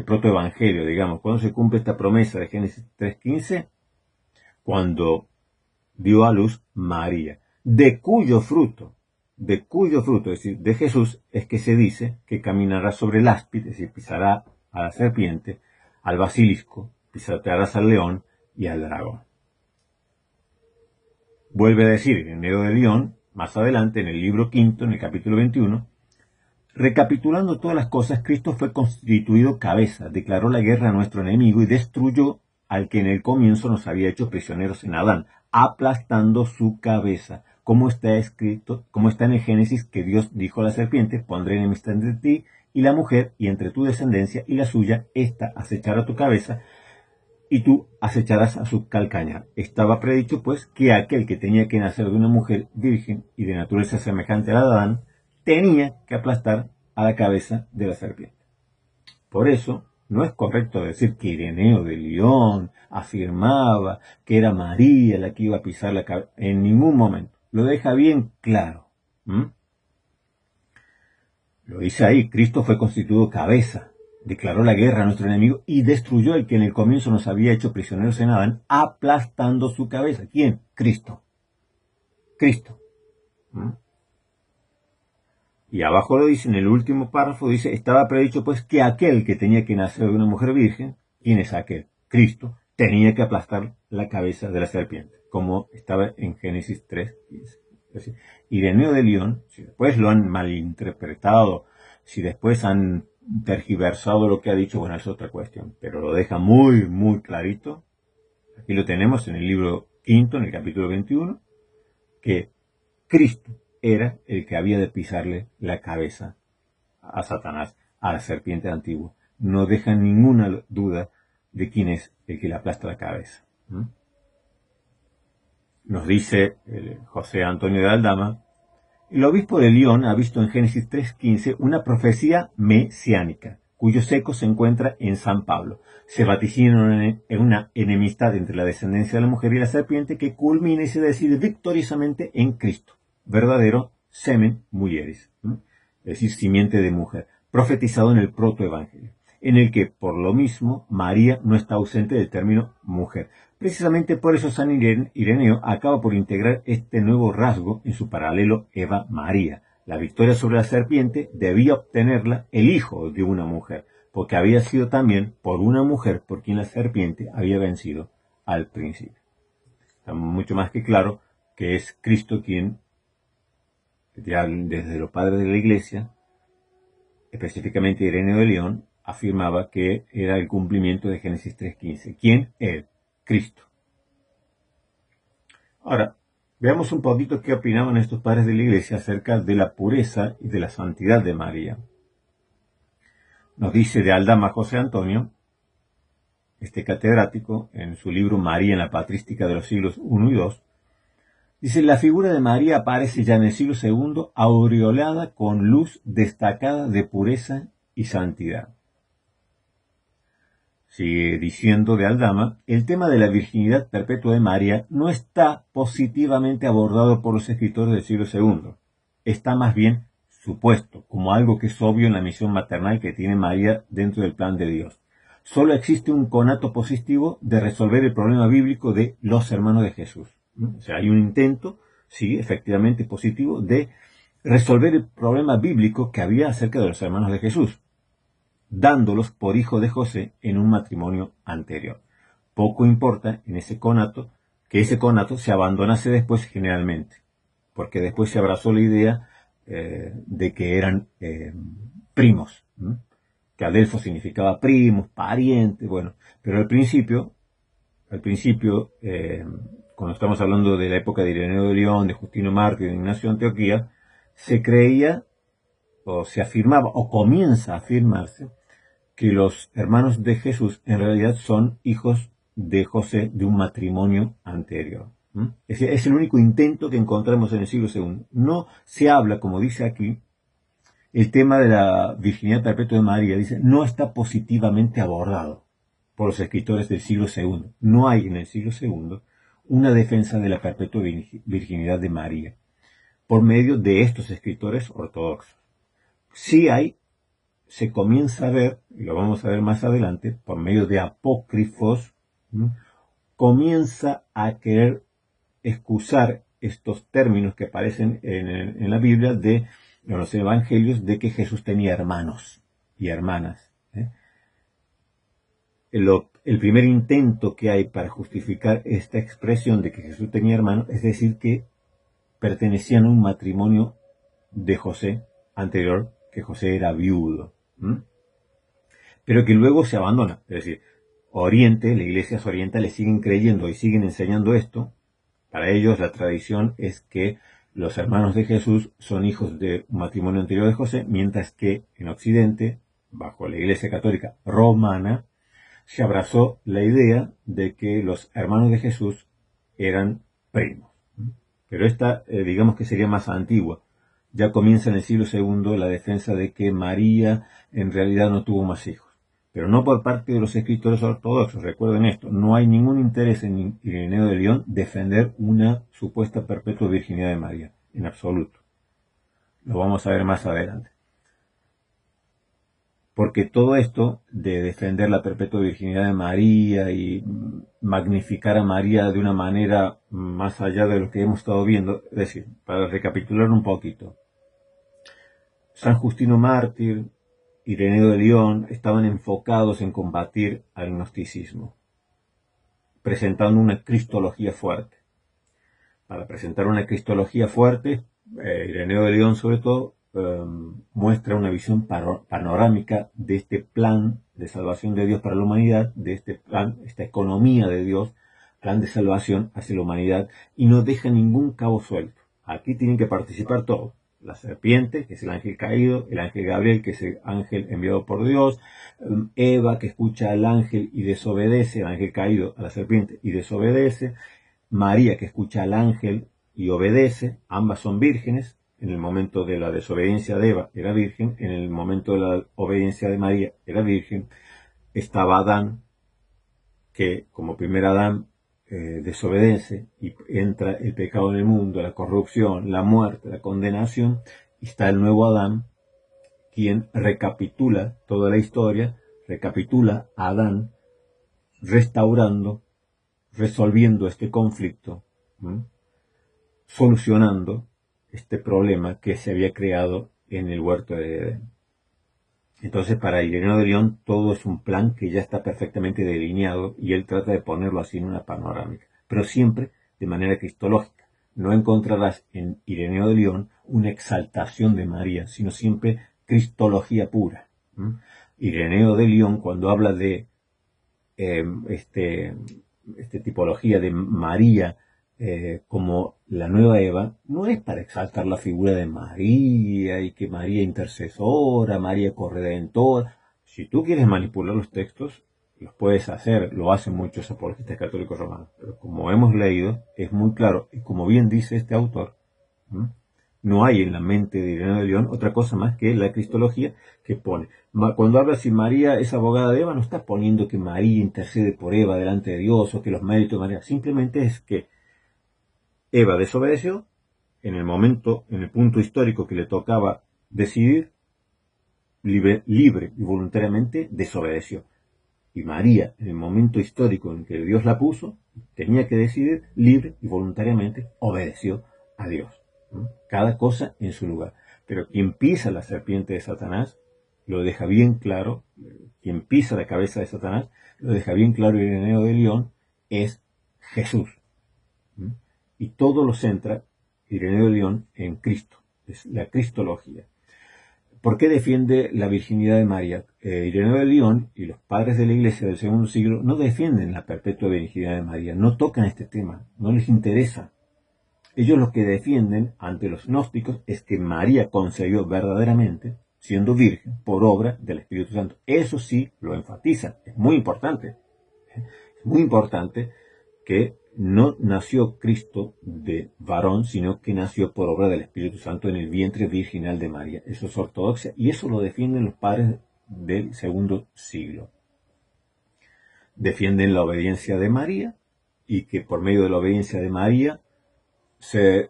B: protoevangelio, digamos, cuando se cumple esta promesa de Génesis 3:15, cuando dio a luz María, de cuyo fruto, es decir, de Jesús, es que se dice que caminará sobre el áspid, es decir, pisará a la serpiente, al basilisco, pisotearás al león y al dragón. Vuelve a decir Ireneo de Lyon, más adelante, en el libro 5, en el capítulo 21, recapitulando todas las cosas, Cristo fue constituido cabeza, declaró la guerra a nuestro enemigo y destruyó al que en el comienzo nos había hecho prisioneros en Adán, aplastando su cabeza, como está escrito, como está en el Génesis, que Dios dijo a la serpiente: pondré enemistad entre ti y la mujer, y entre tu descendencia y la suya, ésta acechará tu cabeza, y tú acecharás a su calcañar. Estaba predicho, pues, que aquel que tenía que nacer de una mujer virgen y de naturaleza semejante a la de Adán, tenía que aplastar a la cabeza de la serpiente. Por eso, no es correcto decir que Ireneo de Lyon afirmaba que era María la que iba a pisar la cabeza. En ningún momento. Lo deja bien claro. Lo dice ahí: Cristo fue constituido cabeza, declaró la guerra a nuestro enemigo y destruyó al que en el comienzo nos había hecho prisioneros en Adán, aplastando su cabeza. ¿Quién? Cristo. Cristo. Y abajo lo dice, en el último párrafo dice: estaba predicho, pues, que aquel que tenía que nacer de una mujer virgen, ¿quién es aquel? Cristo, tenía que aplastar la cabeza de la serpiente, como estaba en Génesis 3:15. Es decir, Ireneo de Lyon, si después lo han malinterpretado, si después han tergiversado lo que ha dicho, bueno, es otra cuestión, pero lo deja muy, muy clarito. Aquí lo tenemos en el libro 5, en el capítulo 21, que Cristo era el que había de pisarle la cabeza a Satanás, a la serpiente antigua. No deja ninguna duda de quién es el que le aplasta la cabeza. Nos dice José Antonio de Aldama: el obispo de Lyon ha visto en Génesis 3:15 una profecía mesiánica, cuyos ecos se encuentra en San Pablo. Se vaticina en una enemistad entre la descendencia de la mujer y la serpiente que culmina y se decide victoriosamente en Cristo, verdadero semen mulieris, es decir, simiente de mujer, profetizado en el protoevangelio, en el que, por lo mismo, María no está ausente del término mujer. Precisamente por eso San Ireneo acaba por integrar este nuevo rasgo en su paralelo Eva-María. La victoria sobre la serpiente debía obtenerla el hijo de una mujer, porque había sido también por una mujer por quien la serpiente había vencido al principio. Está mucho más que claro que es Cristo quien, ya desde los padres de la Iglesia, específicamente Ireneo de Lyon, afirmaba que era el cumplimiento de Génesis 3:15. ¿Quién? Él, Cristo. Ahora, veamos un poquito qué opinaban estos padres de la Iglesia acerca de la pureza y de la santidad de María. Nos dice de Aldama José Antonio, este catedrático, en su libro María en la Patrística de los siglos I y II, dice: la figura de María aparece ya en el siglo II aureolada con luz destacada de pureza y santidad. Sigue diciendo de Aldama: el tema de la virginidad perpetua de María no está positivamente abordado por los escritores del siglo II. Está más bien supuesto como algo que es obvio en la misión maternal que tiene María dentro del plan de Dios. Solo existe un conato positivo de resolver el problema bíblico de los hermanos de Jesús. O sea, hay un intento, sí, efectivamente positivo, de resolver el problema bíblico que había acerca de los hermanos de Jesús, dándolos por hijos de José en un matrimonio anterior. Poco importa en ese conato que ese conato se abandonase después generalmente, porque después se abrazó la idea de que eran primos, que adelfo significaba primos, parientes, bueno, pero al principio, cuando estamos hablando de la época de Ireneo de León, de Justino Mártir, de Ignacio de Antioquía, se creía, o se afirmaba, o comienza a afirmarse, que los hermanos de Jesús en realidad son hijos de José de un matrimonio anterior. Es el único intento que encontramos en el siglo II. No se habla, como dice aquí, el tema de la virginidad perpetua de María, dice, no está positivamente abordado por los escritores del siglo II. No hay en el siglo II una defensa de la perpetua virginidad de María por medio de estos escritores ortodoxos. Sí hay, se comienza a ver, y lo vamos a ver más adelante, por medio de apócrifos, comienza a querer excusar estos términos que aparecen en la Biblia, en los evangelios, de que Jesús tenía hermanos y hermanas. El primer intento que hay para justificar esta expresión de que Jesús tenía hermanos es decir que pertenecían a un matrimonio de José anterior, que José era viudo, pero que luego se abandona. Es decir, Oriente, las iglesias orientales siguen creyendo y siguen enseñando esto. Para ellos la tradición es que los hermanos de Jesús son hijos de un matrimonio anterior de José, mientras que en Occidente, bajo la Iglesia Católica Romana, se abrazó la idea de que los hermanos de Jesús eran primos. Pero esta, digamos que sería más antigua. Ya comienza en el siglo II la defensa de que María en realidad no tuvo más hijos. Pero no por parte de los escritores ortodoxos. Recuerden esto, no hay ningún interés en Ireneo de León defender una supuesta perpetua virginidad de María, en absoluto. Lo vamos a ver más adelante. Porque todo esto de defender la perpetua virginidad de María y magnificar a María de una manera más allá de lo que hemos estado viendo, es decir, para recapitular un poquito, San Justino Mártir, Ireneo de León estaban enfocados en combatir al gnosticismo, presentando una cristología fuerte. Para presentar una cristología fuerte, Ireneo de León sobre todo muestra una visión panorámica de este plan de salvación de Dios para la humanidad, de este plan, esta economía de Dios, plan de salvación hacia la humanidad, y no deja ningún cabo suelto. Aquí tienen que participar todos. La serpiente, que es el ángel caído, el ángel Gabriel, que es el ángel enviado por Dios, Eva, que escucha al ángel y desobedece, el ángel caído a la serpiente y desobedece, María, que escucha al ángel y obedece, ambas son vírgenes. En el momento de la desobediencia de Eva era virgen, en el momento de la obediencia de María era virgen. Estaba Adán, que como primer Adán desobedece y entra el pecado en el mundo, la corrupción, la muerte, la condenación, y está el nuevo Adán, quien recapitula toda la historia, recapitula a Adán restaurando, resolviendo este conflicto, solucionando este problema que se había creado en el huerto de Edén. Entonces, para Ireneo de León, todo es un plan que ya está perfectamente delineado y él trata de ponerlo así en una panorámica, pero siempre de manera cristológica. No encontrarás en Ireneo de León una exaltación de María, sino siempre cristología pura. Ireneo de León, cuando habla de tipología de María como la nueva Eva, no es para exaltar la figura de María y que María intercesora, María corredentora. Si tú quieres manipular los textos, los puedes hacer, lo hacen muchos apologistas católicos romanos, pero como hemos leído, es muy claro, y como bien dice este autor, no hay en la mente de Ireneo de León otra cosa más que la cristología que pone. Cuando habla si María es abogada de Eva, no está poniendo que María intercede por Eva delante de Dios o que los méritos de María, simplemente es que Eva desobedeció en el momento, en el punto histórico que le tocaba decidir, libre y voluntariamente desobedeció. Y María, en el momento histórico en que Dios la puso, tenía que decidir, libre y voluntariamente obedeció a Dios. Cada cosa en su lugar. Pero quien pisa la serpiente de Satanás, lo deja bien claro, quien pisa la cabeza de Satanás, lo deja bien claro Ireneo de León, es Jesús. Y todo lo centra Ireneo de León en Cristo, es la cristología. ¿Por qué defiende la virginidad de María? Ireneo de León y los padres de la Iglesia del segundo siglo no defienden la perpetua virginidad de María, no tocan este tema, no les interesa. Ellos lo que defienden ante los gnósticos es que María concebió verdaderamente, siendo virgen, por obra del Espíritu Santo. Eso sí lo enfatiza, es muy importante. Es muy importante que no nació Cristo de varón, sino que nació por obra del Espíritu Santo en el vientre virginal de María. Eso es ortodoxia y eso lo defienden los padres del segundo siglo. Defienden la obediencia de María y que por medio de la obediencia de María se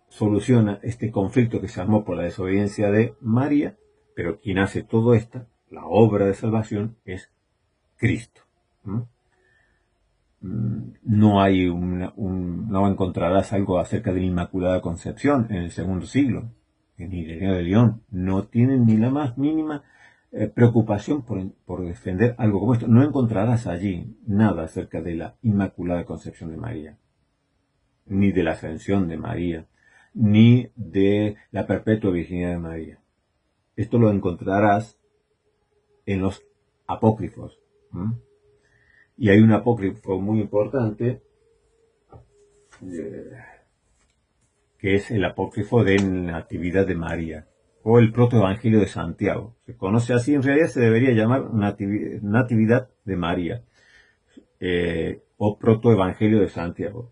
B: soluciona este conflicto que se armó por la desobediencia de María, pero quien hace todo esto, la obra de salvación, es Cristo. No encontrarás algo acerca de la Inmaculada Concepción en el segundo siglo, en Ireneo de León. No tienen ni la más mínima preocupación por defender algo como esto. No encontrarás allí nada acerca de la Inmaculada Concepción de María, ni de la ascensión de María, ni de la perpetua virginidad de María. Esto lo encontrarás en los apócrifos. Y hay un apócrifo muy importante, que es el apócrifo de Natividad de María, o el protoevangelio de Santiago. Se conoce así, en realidad se debería llamar Natividad de María, o protoevangelio de Santiago.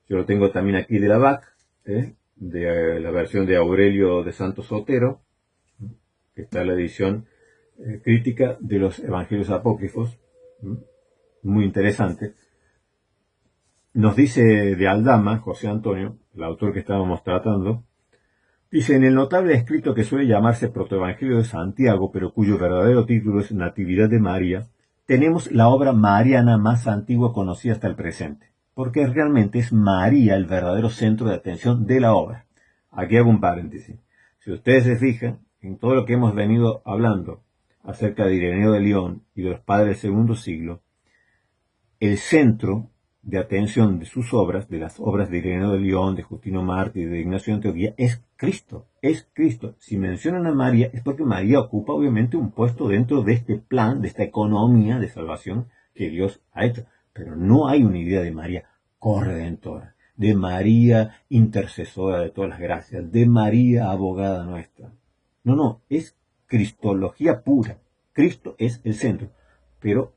B: Yo lo tengo también aquí de la BAC, de la versión de Aurelio de Santo Sotero, que está en la edición crítica de los evangelios apócrifos, muy interesante. Nos dice de Aldama, José Antonio, el autor que estábamos tratando, dice: en el notable escrito que suele llamarse Protoevangelio de Santiago, pero cuyo verdadero título es Natividad de María, tenemos la obra mariana más antigua conocida hasta el presente, porque realmente es María el verdadero centro de atención de la obra. Aquí hago un paréntesis. Si ustedes se fijan en todo lo que hemos venido hablando acerca de Ireneo de León y de los padres del segundo siglo, el centro de atención de sus obras, de las obras de Ireneo de León, de Justino Mártir y de Ignacio de Antioquía, es Cristo, es Cristo. Si mencionan a María es porque María ocupa obviamente un puesto dentro de este plan, de esta economía de salvación que Dios ha hecho. Pero no hay una idea de María corredentora, de María intercesora de todas las gracias, de María abogada nuestra. No, es cristología pura. Cristo es el centro. Pero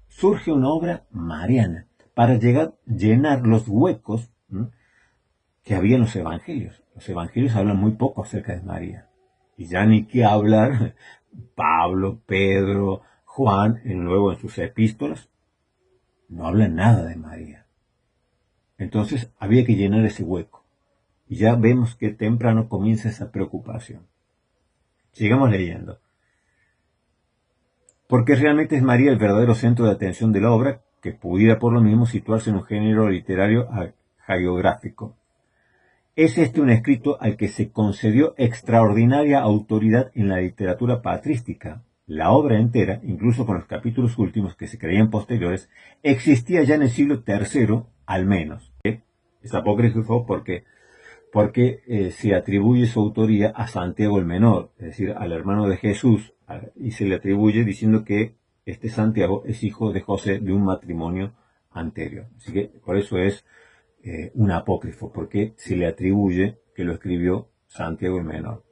B: surge una obra mariana para llenar los huecos que había en los evangelios. Los evangelios hablan muy poco acerca de María. Y ya ni qué hablar Pablo, Pedro, Juan, luego en sus epístolas, no hablan nada de María. Entonces había que llenar ese hueco. Y ya vemos que temprano comienza esa preocupación. Sigamos leyendo. Porque realmente es María el verdadero centro de atención de la obra, que pudiera por lo mismo situarse en un género literario hagiográfico. Es este un escrito al que se concedió extraordinaria autoridad en la literatura patrística. La obra entera, incluso con los capítulos últimos que se creían posteriores, existía ya en el siglo III al menos. Es apócrifo porque se atribuye su autoría a Santiago el Menor, es decir, al hermano de Jesús, y se le atribuye diciendo que este Santiago es hijo de José de un matrimonio anterior. Así que por eso es un apócrifo, porque se le atribuye que lo escribió Santiago el Menor.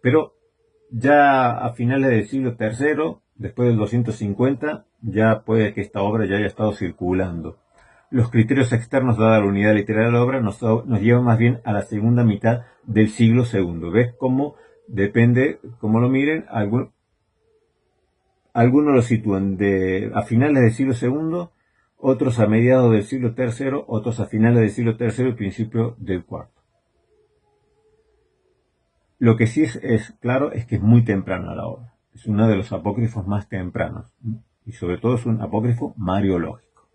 B: Pero ya a finales del siglo III después del 250, ya puede que esta obra ya haya estado circulando. Los criterios externos dada la unidad literaria de la obra nos llevan más bien a la segunda mitad del siglo II. ¿Ves cómo depende, cómo lo miren? Algunos lo sitúan a finales del siglo II, otros a mediados del siglo III, otros a finales del siglo III y principio del IV. Lo que sí es claro es que es muy temprana la obra. Es uno de los apócrifos más tempranos. Y sobre todo es un apócrifo mariológico.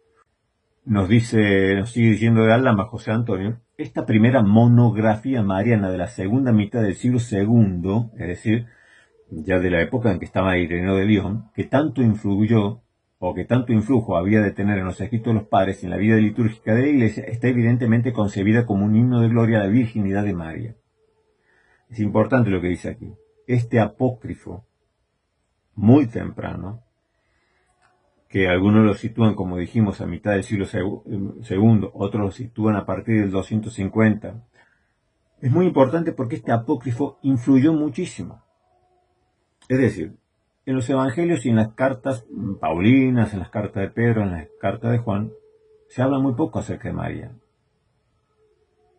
B: Nos sigue diciendo de Aldama José Antonio, esta primera monografía mariana de la segunda mitad del siglo II, es decir, ya de la época en que estaba Ireneo de León, que tanto influyó o que tanto influjo había de tener en los escritos de los padres y en la vida litúrgica de la Iglesia, está evidentemente concebida como un himno de gloria a la virginidad de María. Es importante lo que dice aquí. Este apócrifo, muy temprano, que algunos lo sitúan, como dijimos, a mitad del siglo II, otros lo sitúan a partir del 250, es muy importante porque este apócrifo influyó muchísimo. Es decir, en los evangelios y en las cartas paulinas, en las cartas de Pedro, en las cartas de Juan, se habla muy poco acerca de María.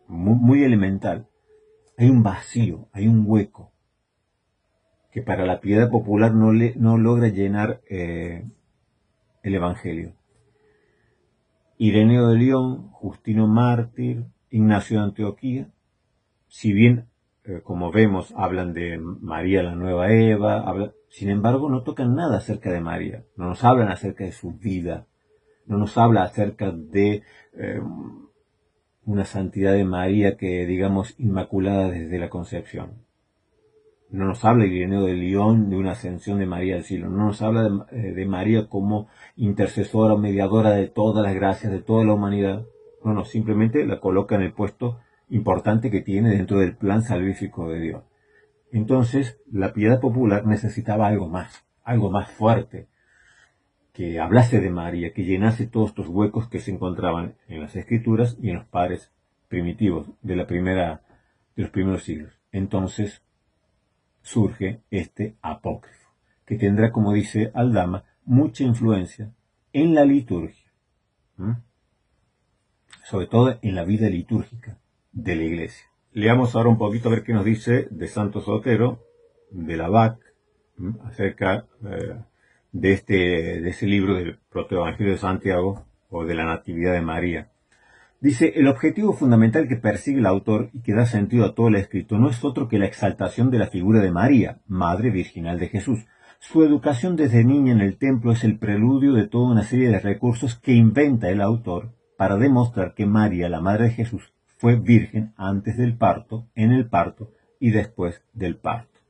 B: Muy elemental. Hay un vacío, hay un hueco, que para la piedad popular no logra llenar el evangelio. Ireneo de León, Justino Mártir, Ignacio de Antioquía, si bien, como vemos, hablan de María la nueva Eva, sin embargo no tocan nada acerca de María, no nos hablan acerca de su vida, no nos habla acerca de una santidad de María que, digamos, inmaculada desde la concepción. No nos habla Ireneo de León de una ascensión de María al cielo, no nos habla de María como intercesora o mediadora de todas las gracias, de toda la humanidad. No, simplemente la coloca en el puesto importante que tiene dentro del plan salvífico de Dios. Entonces, la piedad popular necesitaba algo más fuerte, que hablase de María, que llenase todos estos huecos que se encontraban en las Escrituras y en los padres primitivos de los primeros siglos. Entonces surge este apócrifo, que tendrá, como dice Aldama, mucha influencia en la liturgia, sobre todo en la vida litúrgica de la Iglesia. Leamos ahora un poquito a ver qué nos dice de Santo Sotero, de la BAC, acerca de ese libro del Protoevangelio de Santiago o de la Natividad de María. Dice, el objetivo fundamental que persigue el autor y que da sentido a todo el escrito no es otro que la exaltación de la figura de María, Madre Virginal de Jesús. Su educación desde niña en el templo es el preludio de toda una serie de recursos que inventa el autor para demostrar que María, la Madre de Jesús, fue virgen antes del parto, en el parto y después del parto.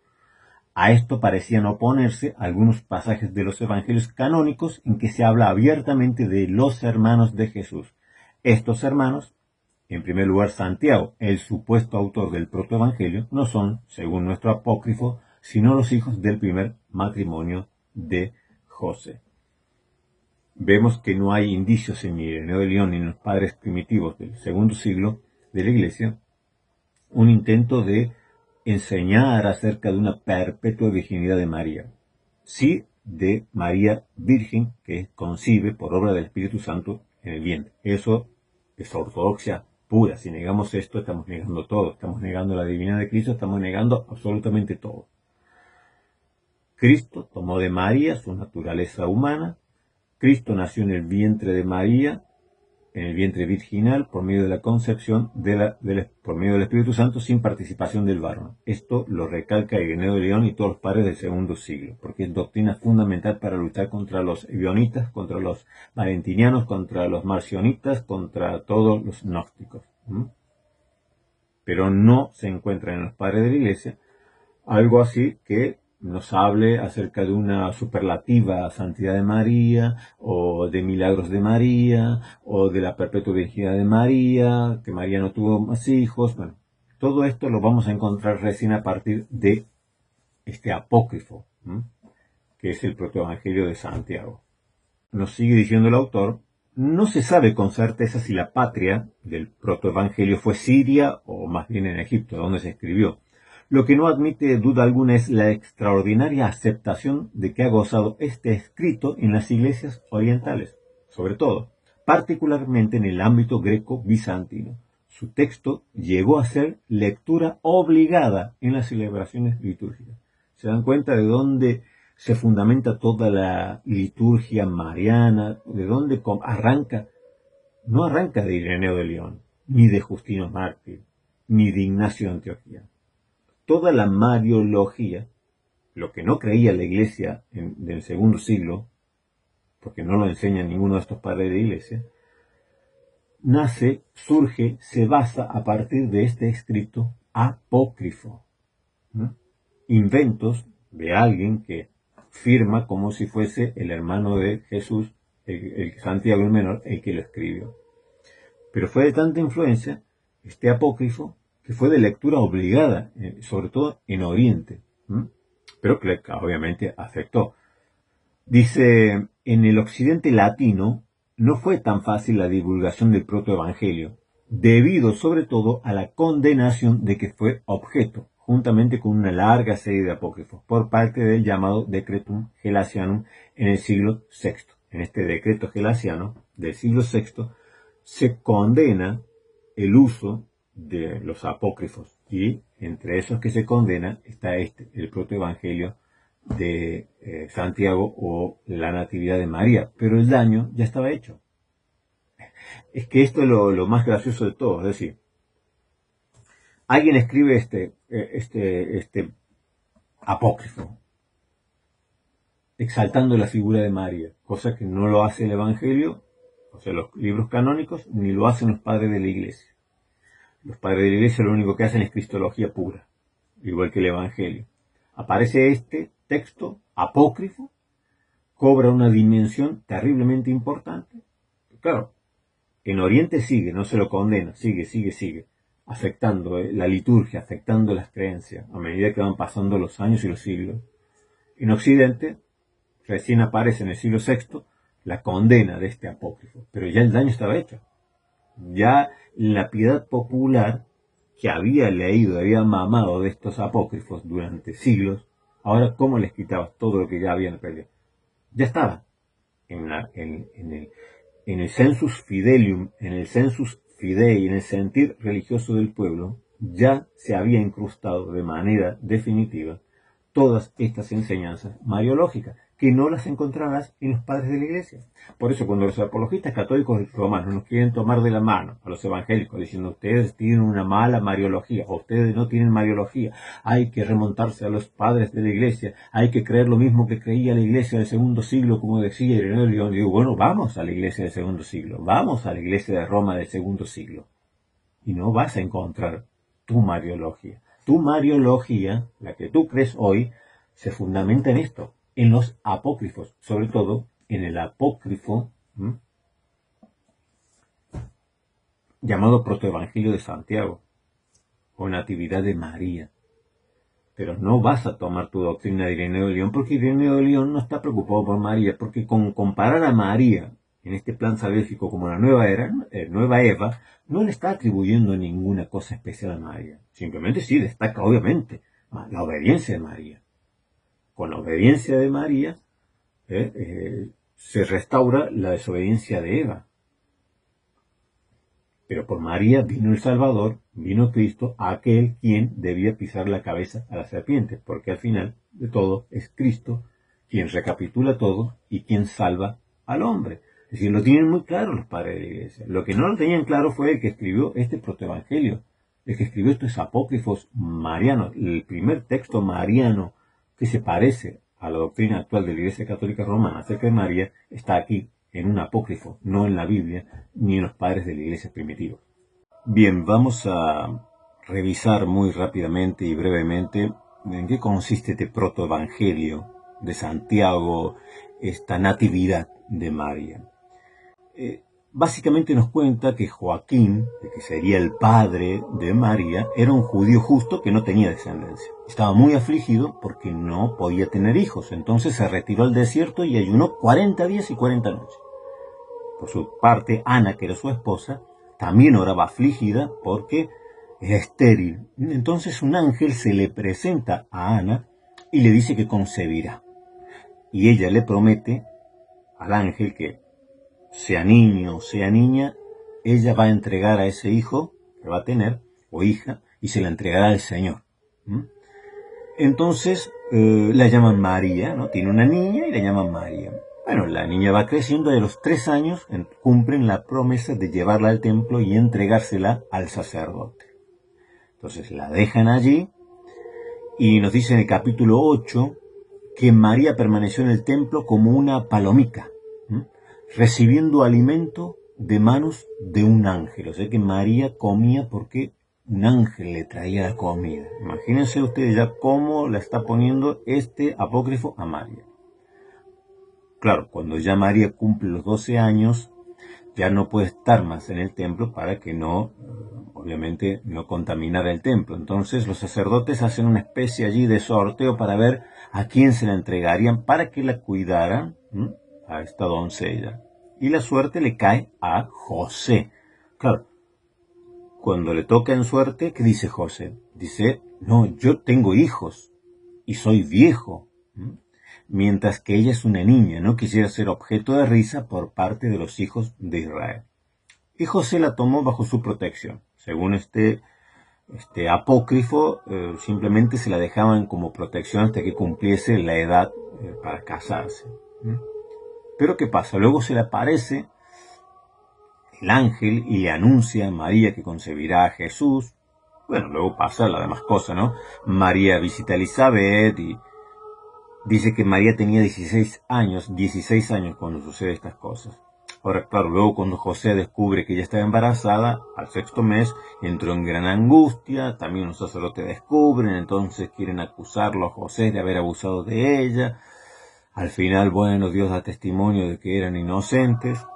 B: A esto parecían oponerse algunos pasajes de los evangelios canónicos en que se habla abiertamente de los hermanos de Jesús. Estos hermanos, en primer lugar Santiago, el supuesto autor del protoevangelio, no son, según nuestro apócrifo, sino los hijos del primer matrimonio de José. Vemos que no hay indicios en Ireneo de León ni en los padres primitivos del segundo siglo de la Iglesia, un intento de enseñar acerca de una perpetua virginidad de María. Sí, de María Virgen, que concibe por obra del Espíritu Santo en el vientre. Eso es ortodoxia pura. Si negamos esto, estamos negando todo. Estamos negando la divinidad de Cristo, estamos negando absolutamente todo. Cristo tomó de María su naturaleza humana. Cristo nació en el vientre de María, en el vientre virginal, por medio de la concepción por medio del Espíritu Santo, sin participación del varón. Esto lo recalca Ireneo de León y todos los padres del segundo siglo, porque es doctrina fundamental para luchar contra los ebionitas, contra los valentinianos, contra los marcionitas, contra todos los gnósticos. Pero no se encuentra en los padres de la Iglesia algo así que nos hable acerca de una superlativa santidad de María, o de milagros de María, o de la perpetua virginidad de María, que María no tuvo más hijos. Bueno, todo esto lo vamos a encontrar recién a partir de este apócrifo, que es el protoevangelio de Santiago. Nos sigue diciendo el autor, no se sabe con certeza si la patria del protoevangelio fue Siria o más bien en Egipto, donde se escribió. Lo que no admite duda alguna es la extraordinaria aceptación de que ha gozado este escrito en las iglesias orientales, sobre todo, particularmente en el ámbito greco-bizantino. Su texto llegó a ser lectura obligada en las celebraciones litúrgicas. ¿Se dan cuenta de dónde se fundamenta toda la liturgia mariana? ¿De dónde arranca? No arranca de Ireneo de León, ni de Justino Mártir, ni de Ignacio de Antioquía. Toda la mariología, lo que no creía la iglesia del segundo siglo, porque no lo enseña ninguno de estos padres de iglesia, nace, surge, se basa a partir de este escrito apócrifo. ¿No? Inventos de alguien que firma como si fuese el hermano de Jesús, el Santiago el Menor, el que lo escribió. Pero fue de tanta influencia este apócrifo que fue de lectura obligada, sobre todo en Oriente, pero que obviamente afectó. Dice, en el occidente latino no fue tan fácil la divulgación del protoevangelio, debido sobre todo a la condenación de que fue objeto, juntamente con una larga serie de apócrifos, por parte del llamado Decretum Gelasianum en el siglo VI. En este decreto gelasiano del siglo VI se condena el uso de los apócrifos, y entre esos que se condena está el protoevangelio de Santiago o la Natividad de María, pero el daño ya estaba hecho. Es que esto es lo más gracioso de todo, es decir, alguien escribe este apócrifo, exaltando la figura de María, cosa que no lo hace el Evangelio, o sea, los libros canónicos, ni lo hacen los padres de la Iglesia. Los padres de la Iglesia lo único que hacen es cristología pura, igual que el Evangelio. Aparece este texto apócrifo, cobra una dimensión terriblemente importante. Claro, en Oriente sigue, no se lo condena, sigue, afectando la liturgia, afectando las creencias, a medida que van pasando los años y los siglos. En Occidente, recién aparece en el siglo VI la condena de este apócrifo, pero ya el daño estaba hecho. Ya la piedad popular que había leído, había mamado de estos apócrifos durante siglos, ahora ¿cómo les quitabas todo lo que ya habían perdido? Ya estaba en el sensus fidelium, en el sensus fidei, en el sentir religioso del pueblo, ya se había incrustado de manera definitiva todas estas enseñanzas mariológicas, que no las encontrarás en los padres de la Iglesia. Por eso cuando los apologistas católicos romanos nos quieren tomar de la mano a los evangélicos diciendo ustedes tienen una mala mariología o ustedes no tienen mariología, hay que remontarse a los padres de la Iglesia, hay que creer lo mismo que creía la Iglesia del segundo siglo, como decía Ireneo de León, digo, bueno, vamos a la Iglesia del segundo siglo, vamos a la Iglesia de Roma del segundo siglo y no vas a encontrar tu mariología. Tu mariología, la que tú crees hoy, se fundamenta en esto, en los apócrifos, sobre todo en el apócrifo llamado Protoevangelio de Santiago o Natividad de María. Pero no vas a tomar tu doctrina de Ireneo de León, porque Ireneo de León no está preocupado por María, porque con comparar a María en este plan salvífico como la nueva Eva, no le está atribuyendo ninguna cosa especial a María. Simplemente sí destaca, obviamente, la obediencia de María. Con la obediencia de María se restaura la desobediencia de Eva. Pero por María vino el Salvador, vino Cristo, aquel quien debía pisar la cabeza a la serpiente, porque al final de todo es Cristo quien recapitula todo y quien salva al hombre. Es decir, lo tienen muy claro los padres de la Iglesia. Lo que no lo tenían claro fue el que escribió este protoevangelio, el que escribió estos apócrifos marianos, el primer texto mariano que se parece a la doctrina actual de la Iglesia Católica Romana acerca de María, está aquí, en un apócrifo, no en la Biblia, ni en los padres de la Iglesia primitiva. Bien, vamos a revisar muy rápidamente y brevemente en qué consiste este protoevangelio de Santiago, esta natividad de María. Básicamente nos cuenta que Joaquín, que sería el padre de María, era un judío justo que no tenía descendencia. Estaba muy afligido porque no podía tener hijos, entonces se retiró al desierto y ayunó 40 días y 40 noches. Por su parte, Ana, que era su esposa, también oraba afligida porque era estéril. Entonces un ángel se le presenta a Ana y le dice que concebirá. Y ella le promete al ángel que, sea niño o sea niña, ella va a entregar a ese hijo que va a tener, o hija, y se la entregará al Señor. Entonces la llaman María, ¿no? Tiene una niña y la llaman María. Bueno, la niña va creciendo y a los 3 años cumplen la promesa de llevarla al templo y entregársela al sacerdote. Entonces la dejan allí y nos dice en el capítulo 8 que María permaneció en el templo como una palomita, recibiendo alimento de manos de un ángel. O sea que María comía porque un ángel le traía la comida. Imagínense ustedes ya cómo la está poniendo este apócrifo a María. Claro, cuando ya María cumple los 12 años, ya no puede estar más en el templo para que no, obviamente, no contaminara el templo. Entonces los sacerdotes hacen una especie allí de sorteo para ver a quién se la entregarían para que la cuidaran, a esta doncella. Y la suerte le cae a José. Claro, cuando le toca en suerte, ¿qué dice José? Dice, no, yo tengo hijos y soy viejo. Mientras que ella es una niña, no quisiera ser objeto de risa por parte de los hijos de Israel. Y José la tomó bajo su protección. Según este apócrifo, simplemente se la dejaban como protección hasta que cumpliese la edad para casarse. Pero ¿qué pasa? Luego se le aparece el ángel y le anuncia a María que concebirá a Jesús. Bueno, luego pasa la demás cosa, ¿no? María visita a Elizabeth y dice que María tenía 16 años cuando sucede estas cosas. Ahora, claro, luego cuando José descubre que ella estaba embarazada, al 6º mes, entró en gran angustia, también los sacerdotes descubren, entonces quieren acusarlo a José de haber abusado de ella. Al final, bueno, Dios da testimonio de que eran inocentes.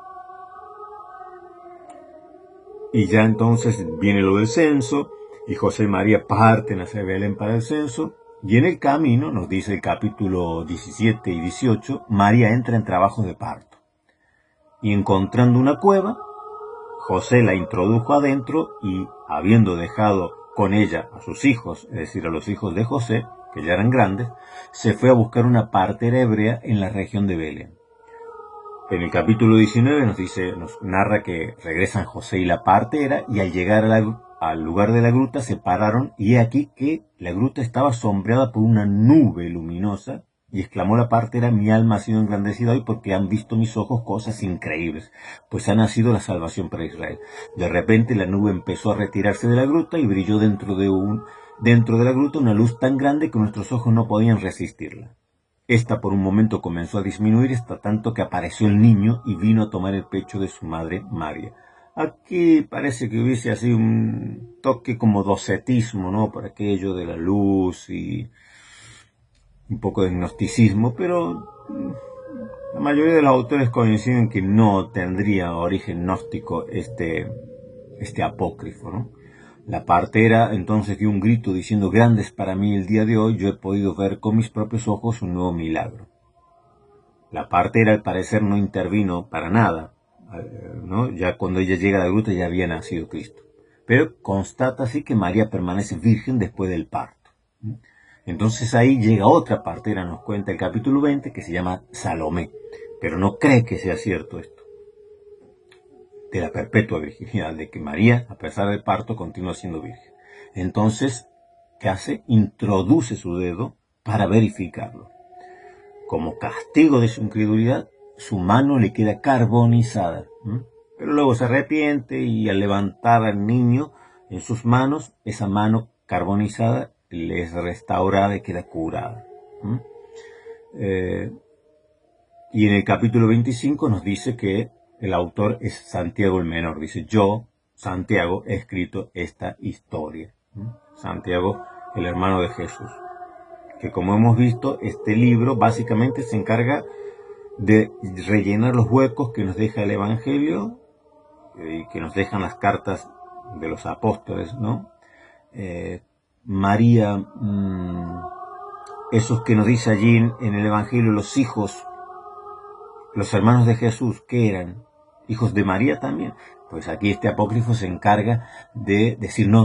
B: Y ya entonces viene lo del censo, y José y María parten hacia Belén para el censo. Y en el camino, nos dice el capítulo 17 y 18, María entra en trabajos de parto. Y encontrando una cueva, José la introdujo adentro y, habiendo dejado con ella a sus hijos, es decir, a los hijos de José, que ya eran grandes, se fue a buscar una partera hebrea en la región de Belén. En el capítulo 19 nos narra que regresan José y la partera y al llegar al lugar de la gruta se pararon y he aquí que la gruta estaba sombreada por una nube luminosa y exclamó la partera, mi alma ha sido engrandecida hoy porque han visto mis ojos cosas increíbles, pues ha nacido la salvación para Israel. De repente la nube empezó a retirarse de la gruta y brilló dentro de la gruta una luz tan grande que nuestros ojos no podían resistirla. Esta por un momento comenzó a disminuir hasta tanto que apareció el niño y vino a tomar el pecho de su madre María. Aquí parece que hubiese así un toque como docetismo, ¿no? Por aquello de la luz y un poco de gnosticismo, pero la mayoría de los autores coinciden que no tendría origen gnóstico este apócrifo, ¿no? La partera entonces dio un grito diciendo, grande es para mí el día de hoy, yo he podido ver con mis propios ojos un nuevo milagro. La partera al parecer no intervino para nada, ¿no? Ya cuando ella llega a la gruta ya había nacido Cristo. Pero constata así que María permanece virgen después del parto. Entonces ahí llega otra partera, nos cuenta el capítulo 20, que se llama Salomé, pero no cree que sea cierto esto, de la perpetua virginidad, de que María, a pesar del parto, continúa siendo virgen. Entonces, ¿qué hace? Introduce su dedo para verificarlo. Como castigo de su incredulidad, su mano le queda carbonizada. Pero luego se arrepiente y al levantar al niño en sus manos, esa mano carbonizada le es restaurada y queda curada. Y en el capítulo 25 nos dice que el autor es Santiago el Menor. Dice, yo, Santiago, he escrito esta historia. Santiago, el hermano de Jesús. Que como hemos visto, este libro básicamente se encarga de rellenar los huecos que nos deja el Evangelio y que nos dejan las cartas de los apóstoles, ¿no? María, esos que nos dice allí en el Evangelio, los hijos, los hermanos de Jesús, ¿qué eran? ¿Hijos de María también? Pues aquí este apócrifo se encarga de decir, no,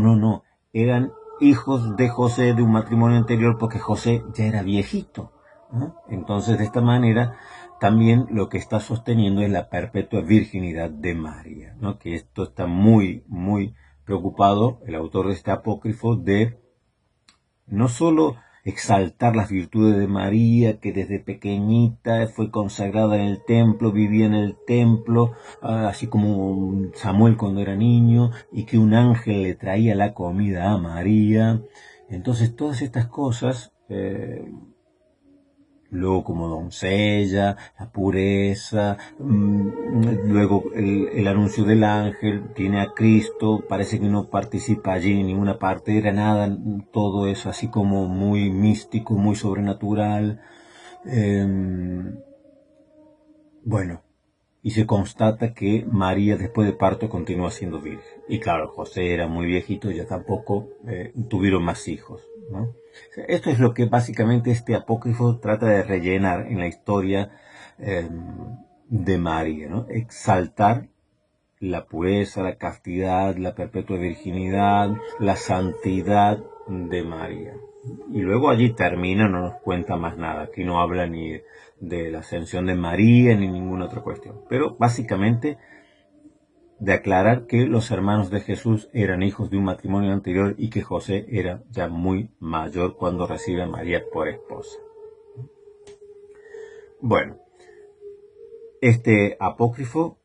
B: eran hijos de José de un matrimonio anterior, porque José ya era viejito, ¿no? Entonces, de esta manera, también lo que está sosteniendo es la perpetua virginidad de María, ¿no? Que esto está muy, muy preocupado el autor de este apócrifo de no solo exaltar las virtudes de María, que desde pequeñita fue consagrada en el templo, vivía en el templo, así como Samuel cuando era niño, y que un ángel le traía la comida a María. Entonces, todas estas cosas, luego como doncella, la pureza, luego el anuncio del ángel, tiene a Cristo, parece que no participa allí en ninguna parte, era nada, todo es así como muy místico, muy sobrenatural. Bueno, y se constata que María después de parto continúa siendo virgen. Y claro, José era muy viejito, ya tampoco tuvieron más hijos, ¿no? Esto es lo que básicamente este apócrifo trata de rellenar en la historia de María, ¿no? Exaltar la pureza, la castidad, la perpetua virginidad, la santidad de María. Y luego allí termina, no nos cuenta más nada. Aquí no habla ni de la ascensión de María ni ninguna otra cuestión. Pero básicamente de aclarar que los hermanos de Jesús eran hijos de un matrimonio anterior y que José era ya muy mayor cuando recibe a María por esposa. Bueno, este apócrifo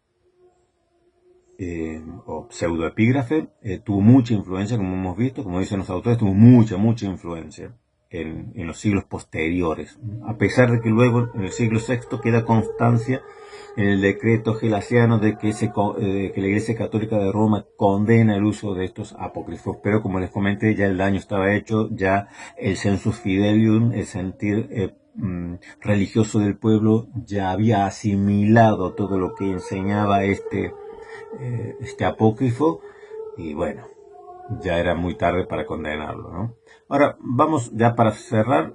B: o pseudoepígrafe tuvo mucha influencia, como hemos visto, como dicen los autores, tuvo mucha influencia en los siglos posteriores, a pesar de que luego en el siglo VI queda constancia en el decreto gelasiano de que la Iglesia Católica de Roma condena el uso de estos apócrifos, pero como les comenté, ya el daño estaba hecho, ya el sensus fidelium, el sentir religioso del pueblo, ya había asimilado todo lo que enseñaba este apócrifo, y bueno, ya era muy tarde para condenarlo, ¿no? Ahora, vamos ya para cerrar,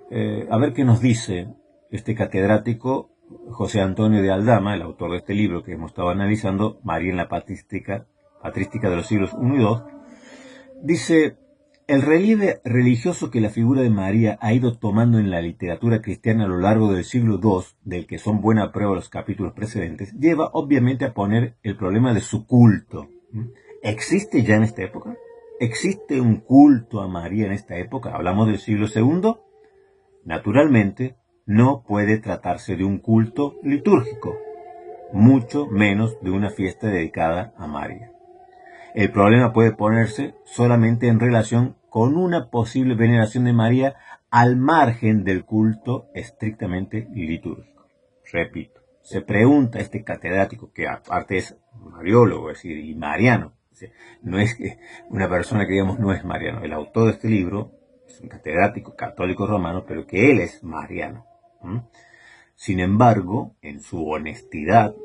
B: a ver qué nos dice este catedrático José Antonio de Aldama, el autor de este libro que hemos estado analizando, María en la patrística de los siglos I y II. Dice: el relieve religioso que la figura de María ha ido tomando en la literatura cristiana a lo largo del siglo II, del que son buena prueba los capítulos precedentes, lleva obviamente a poner el problema de su culto. ¿Existe ya en esta época? ¿Existe un culto a María en esta época? ¿Hablamos del siglo II? Naturalmente, no puede tratarse de un culto litúrgico, mucho menos de una fiesta dedicada a María. El problema puede ponerse solamente en relación con una posible veneración de María al margen del culto estrictamente litúrgico. Repito, se pregunta este catedrático, que aparte es mariólogo, es decir, y mariano. No es que una persona que digamos no es mariano. El autor de este libro es un catedrático católico romano, pero que él es mariano. Sin embargo, en su honestidad,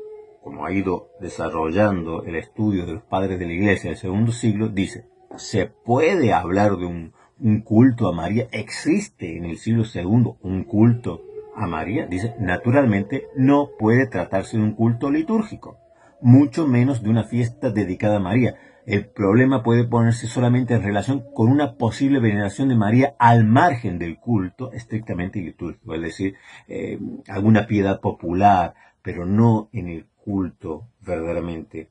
B: como ha ido desarrollando el estudio de los padres de la Iglesia del segundo siglo, dice: ¿se puede hablar de un culto a María? ¿Existe en el siglo II un culto a María? Dice: naturalmente no puede tratarse de un culto litúrgico, mucho menos de una fiesta dedicada a María. El problema puede ponerse solamente en relación con una posible veneración de María al margen del culto estrictamente litúrgico, es decir, alguna piedad popular, pero no en el culto verdaderamente,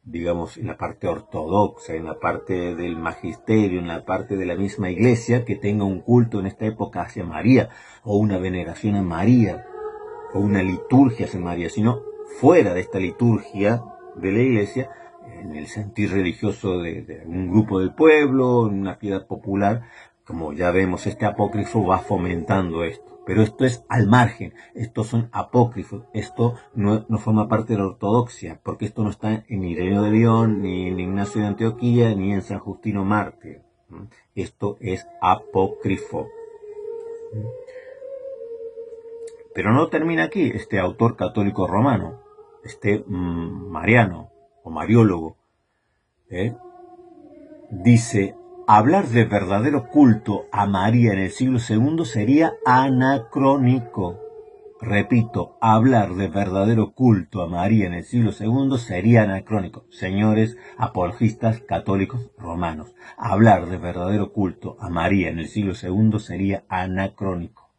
B: digamos, en la parte ortodoxa, en la parte del magisterio, en la parte de la misma iglesia, que tenga un culto en esta época hacia María, o una veneración a María, o una liturgia hacia María, sino fuera de esta liturgia de la iglesia, en el sentir religioso de un grupo del pueblo, en una piedad popular. Como ya vemos, este apócrifo va fomentando esto. Pero esto es al margen, estos son apócrifos, esto no forma parte de la ortodoxia, porque esto no está en Ireneo de León, ni en Ignacio de Antioquía, ni en San Justino Mártir. Esto es apócrifo. Pero no termina aquí este autor católico romano, este mariano o mariólogo. Dice: hablar de verdadero culto a María en el siglo II sería anacrónico. repito, hablar de verdadero culto a María en el siglo II sería anacrónico. Señores apologistas católicos romanos, hablar de verdadero culto a María en el siglo II sería anacrónico.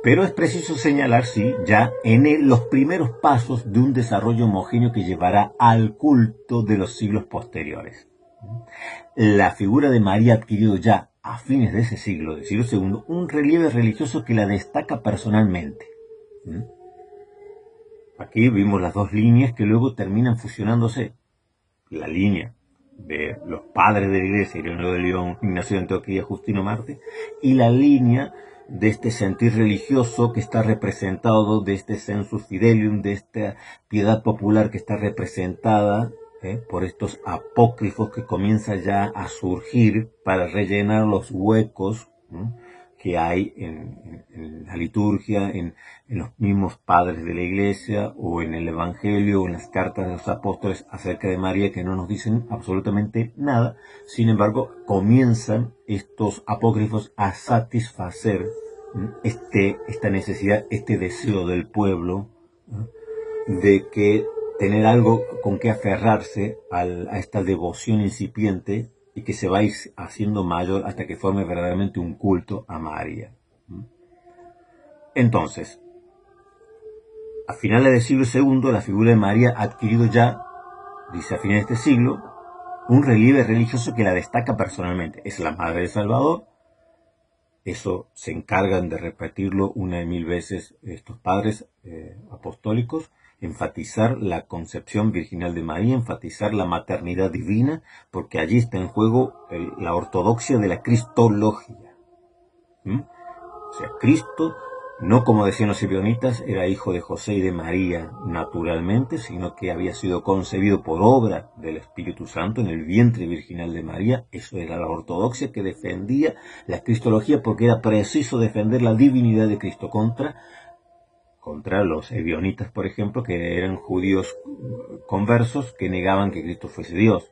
B: Pero es preciso señalar, sí, ya en los primeros pasos de un desarrollo homogéneo que llevará al culto de los siglos posteriores. La figura de María ha adquirido ya, a fines de ese siglo, del siglo II, un relieve religioso que la destaca personalmente. Aquí vimos las dos líneas que luego terminan fusionándose. La línea de los padres de la Iglesia, Ireneo de León, Ignacio de Antioquía, Justino Mártir, y la línea de este sentir religioso que está representado, de este sensus fidelium, de esta piedad popular que está representada por estos apócrifos que comienzan ya a surgir para rellenar los huecos que hay en la liturgia, en los mismos padres de la Iglesia, o en el Evangelio, o en las cartas de los apóstoles acerca de María, que no nos dicen absolutamente nada. Sin embargo, comienzan estos apócrifos a satisfacer esta necesidad, este deseo del pueblo de que tener algo con que aferrarse a esta devoción incipiente, y que se va a ir haciendo mayor hasta que forme verdaderamente un culto a María. Entonces, a finales del siglo II, la figura de María ha adquirido ya, dice a finales de este siglo, un relieve religioso que la destaca personalmente. Es la Madre del Salvador. Eso se encargan de repetirlo una y mil veces estos padres apostólicos. Enfatizar la concepción virginal de María, enfatizar la maternidad divina, porque allí está en juego la ortodoxia de la cristología. O sea, Cristo, no como decían los ebionitas, era hijo de José y de María naturalmente, sino que había sido concebido por obra del Espíritu Santo en el vientre virginal de María. Eso era la ortodoxia que defendía la cristología, porque era preciso defender la divinidad de Cristo contra los ebionitas, por ejemplo, que eran judíos conversos que negaban que Cristo fuese Dios.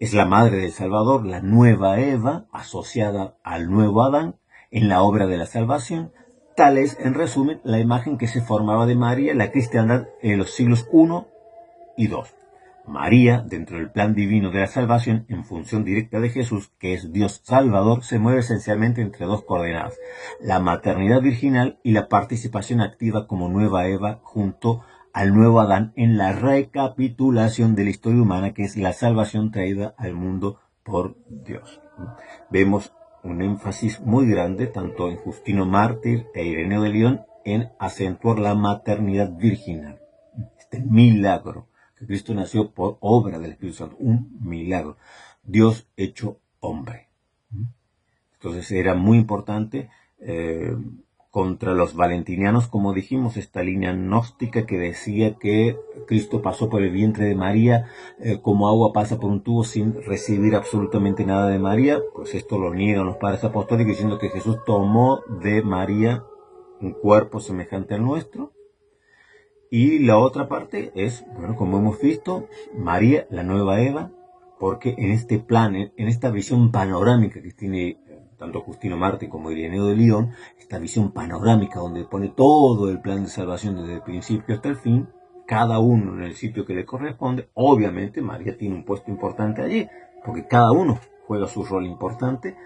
B: Es la madre del Salvador, la nueva Eva, asociada al nuevo Adán en la obra de la salvación. Tal es, en resumen, la imagen que se formaba de María en la cristiandad en los siglos I y II. María, dentro del plan divino de la salvación, en función directa de Jesús, que es Dios Salvador, se mueve esencialmente entre dos coordenadas: la maternidad virginal y la participación activa como nueva Eva junto al nuevo Adán en la recapitulación de la historia humana, que es la salvación traída al mundo por Dios. Vemos un énfasis muy grande, tanto en Justino Mártir e Ireneo de León, en acentuar la maternidad virginal. Este milagro, que Cristo nació por obra del Espíritu Santo, un milagro. Dios hecho hombre. Entonces era muy importante contra los valentinianos, como dijimos, esta línea gnóstica que decía que Cristo pasó por el vientre de María como agua pasa por un tubo sin recibir absolutamente nada de María. Pues esto lo niegan los padres apostólicos, diciendo que Jesús tomó de María un cuerpo semejante al nuestro. Y la otra parte es, bueno, como hemos visto, María, la nueva Eva, porque en este plan, en esta visión panorámica que tiene tanto Justino Mártir como Ireneo de León, esta visión panorámica donde pone todo el plan de salvación desde el principio hasta el fin, cada uno en el sitio que le corresponde. Obviamente María tiene un puesto importante allí, porque cada uno juega su rol importante,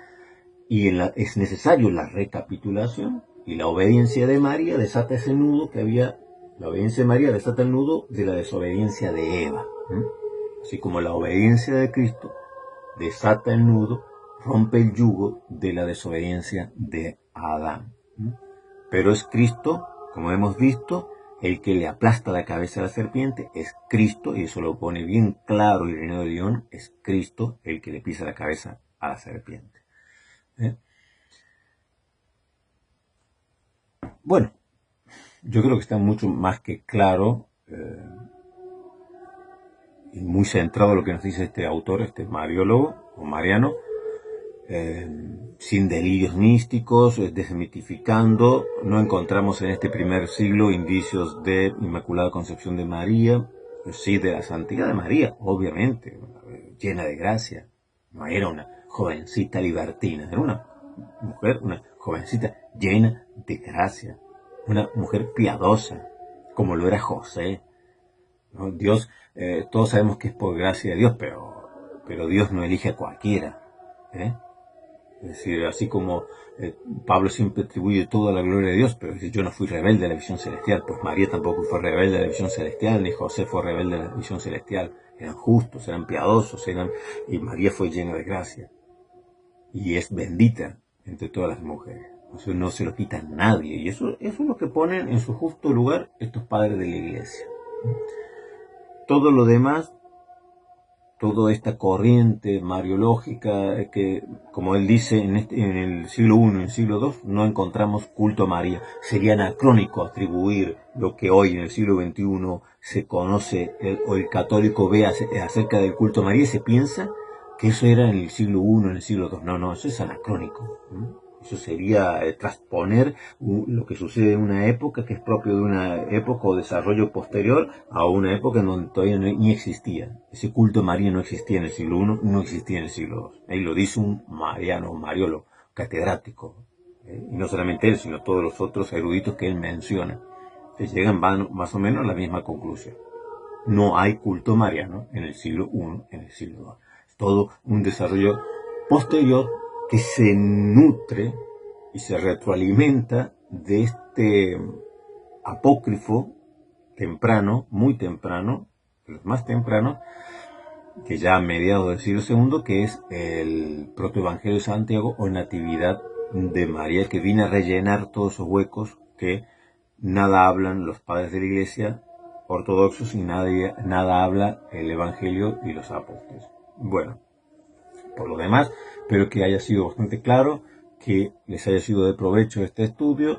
B: y es necesario la recapitulación, y la obediencia de María desata ese nudo que había. La obediencia de María desata el nudo de la desobediencia de Eva. Así como la obediencia de Cristo desata el nudo, rompe el yugo de la desobediencia de Adán. Pero es Cristo, como hemos visto, el que le aplasta la cabeza a la serpiente. Es Cristo, y eso lo pone bien claro Ireneo de León, es Cristo el que le pisa la cabeza a la serpiente. Bueno, yo creo que está mucho más que claro y muy centrado lo que nos dice este autor, este mariólogo o mariano, sin delirios místicos, desmitificando. No encontramos en este primer siglo indicios de Inmaculada Concepción de María, sí de la santidad de María, obviamente, llena de gracia. No era una jovencita libertina, era una mujer, una jovencita, llena de gracia, una mujer piadosa, como lo era José, ¿no? Dios, todos sabemos que es por gracia de Dios, pero Dios no elige a cualquiera, ¿eh? Es decir, así como Pablo siempre atribuye toda la gloria de Dios, pero dice, yo no fui rebelde a la visión celestial, pues María tampoco fue rebelde a la visión celestial, ni José fue rebelde a la visión celestial. Eran justos, eran piadosos, y María fue llena de gracia. Y es bendita entre todas las mujeres. Eso no se lo quita nadie. Y eso es lo que ponen en su justo lugar estos padres de la iglesia. Todo lo demás, toda esta corriente mariológica que, como él dice, en el siglo I, en el siglo II, no encontramos culto a María. Sería anacrónico atribuir lo que hoy, en el siglo XXI, se conoce, o el católico ve acerca del culto a María y se piensa que eso era en el siglo I, en el siglo II. No, eso es anacrónico. Eso sería transponer lo que sucede en una época que es propio de una época o desarrollo posterior a una época en donde todavía ni existía. Ese culto a María no existía en el siglo I, no existía en el siglo II. Ahí lo dice un mariolo, catedrático. Y no solamente él, sino todos los otros eruditos que él menciona. Entonces llegan más o menos a la misma conclusión. No hay culto mariano en el siglo I, en el siglo II. Es todo un desarrollo posterior que se nutre y se retroalimenta de este apócrifo temprano, muy temprano, de los más tempranos, que ya a mediados del siglo II, que es el protoevangelio de Santiago o Natividad de María, que viene a rellenar todos esos huecos que nada hablan los padres de la iglesia ortodoxos y nada habla el evangelio y los apóstoles. Bueno, por lo demás, espero que haya sido bastante claro, que les haya sido de provecho este estudio.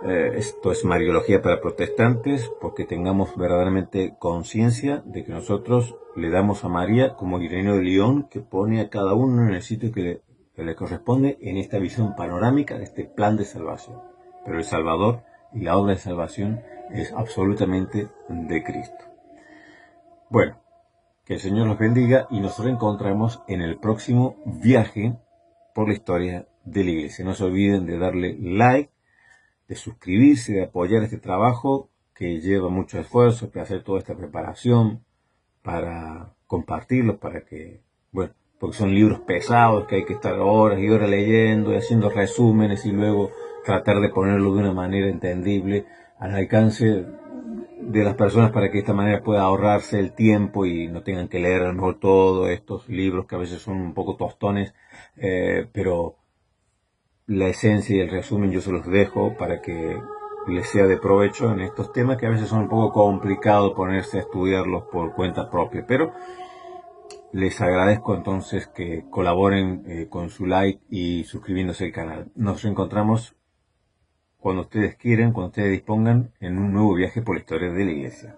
B: Esto es Mariología para protestantes, porque tengamos verdaderamente conciencia de que nosotros le damos a María como Ireneo de León, que pone a cada uno en el sitio que le corresponde en esta visión panorámica de este plan de salvación. Pero el Salvador y la obra de salvación es absolutamente de Cristo. Bueno, que el Señor los bendiga y nos reencontramos en el próximo viaje por la historia de la iglesia. No se olviden de darle like, de suscribirse, de apoyar este trabajo que lleva mucho esfuerzo, que hacer toda esta preparación para compartirlos, para que, bueno, porque son libros pesados que hay que estar horas y horas leyendo y haciendo resúmenes y luego tratar de ponerlo de una manera entendible al alcance de las personas para que de esta manera pueda ahorrarse el tiempo y no tengan que leer a lo mejor todos estos libros que a veces son un poco tostones, pero la esencia y el resumen yo se los dejo para que les sea de provecho en estos temas que a veces son un poco complicados ponerse a estudiarlos por cuenta propia, pero les agradezco entonces que colaboren con su like y suscribiéndose al canal. Nos reencontramos cuando ustedes quieran, cuando ustedes dispongan, en un nuevo viaje por la historia de la iglesia.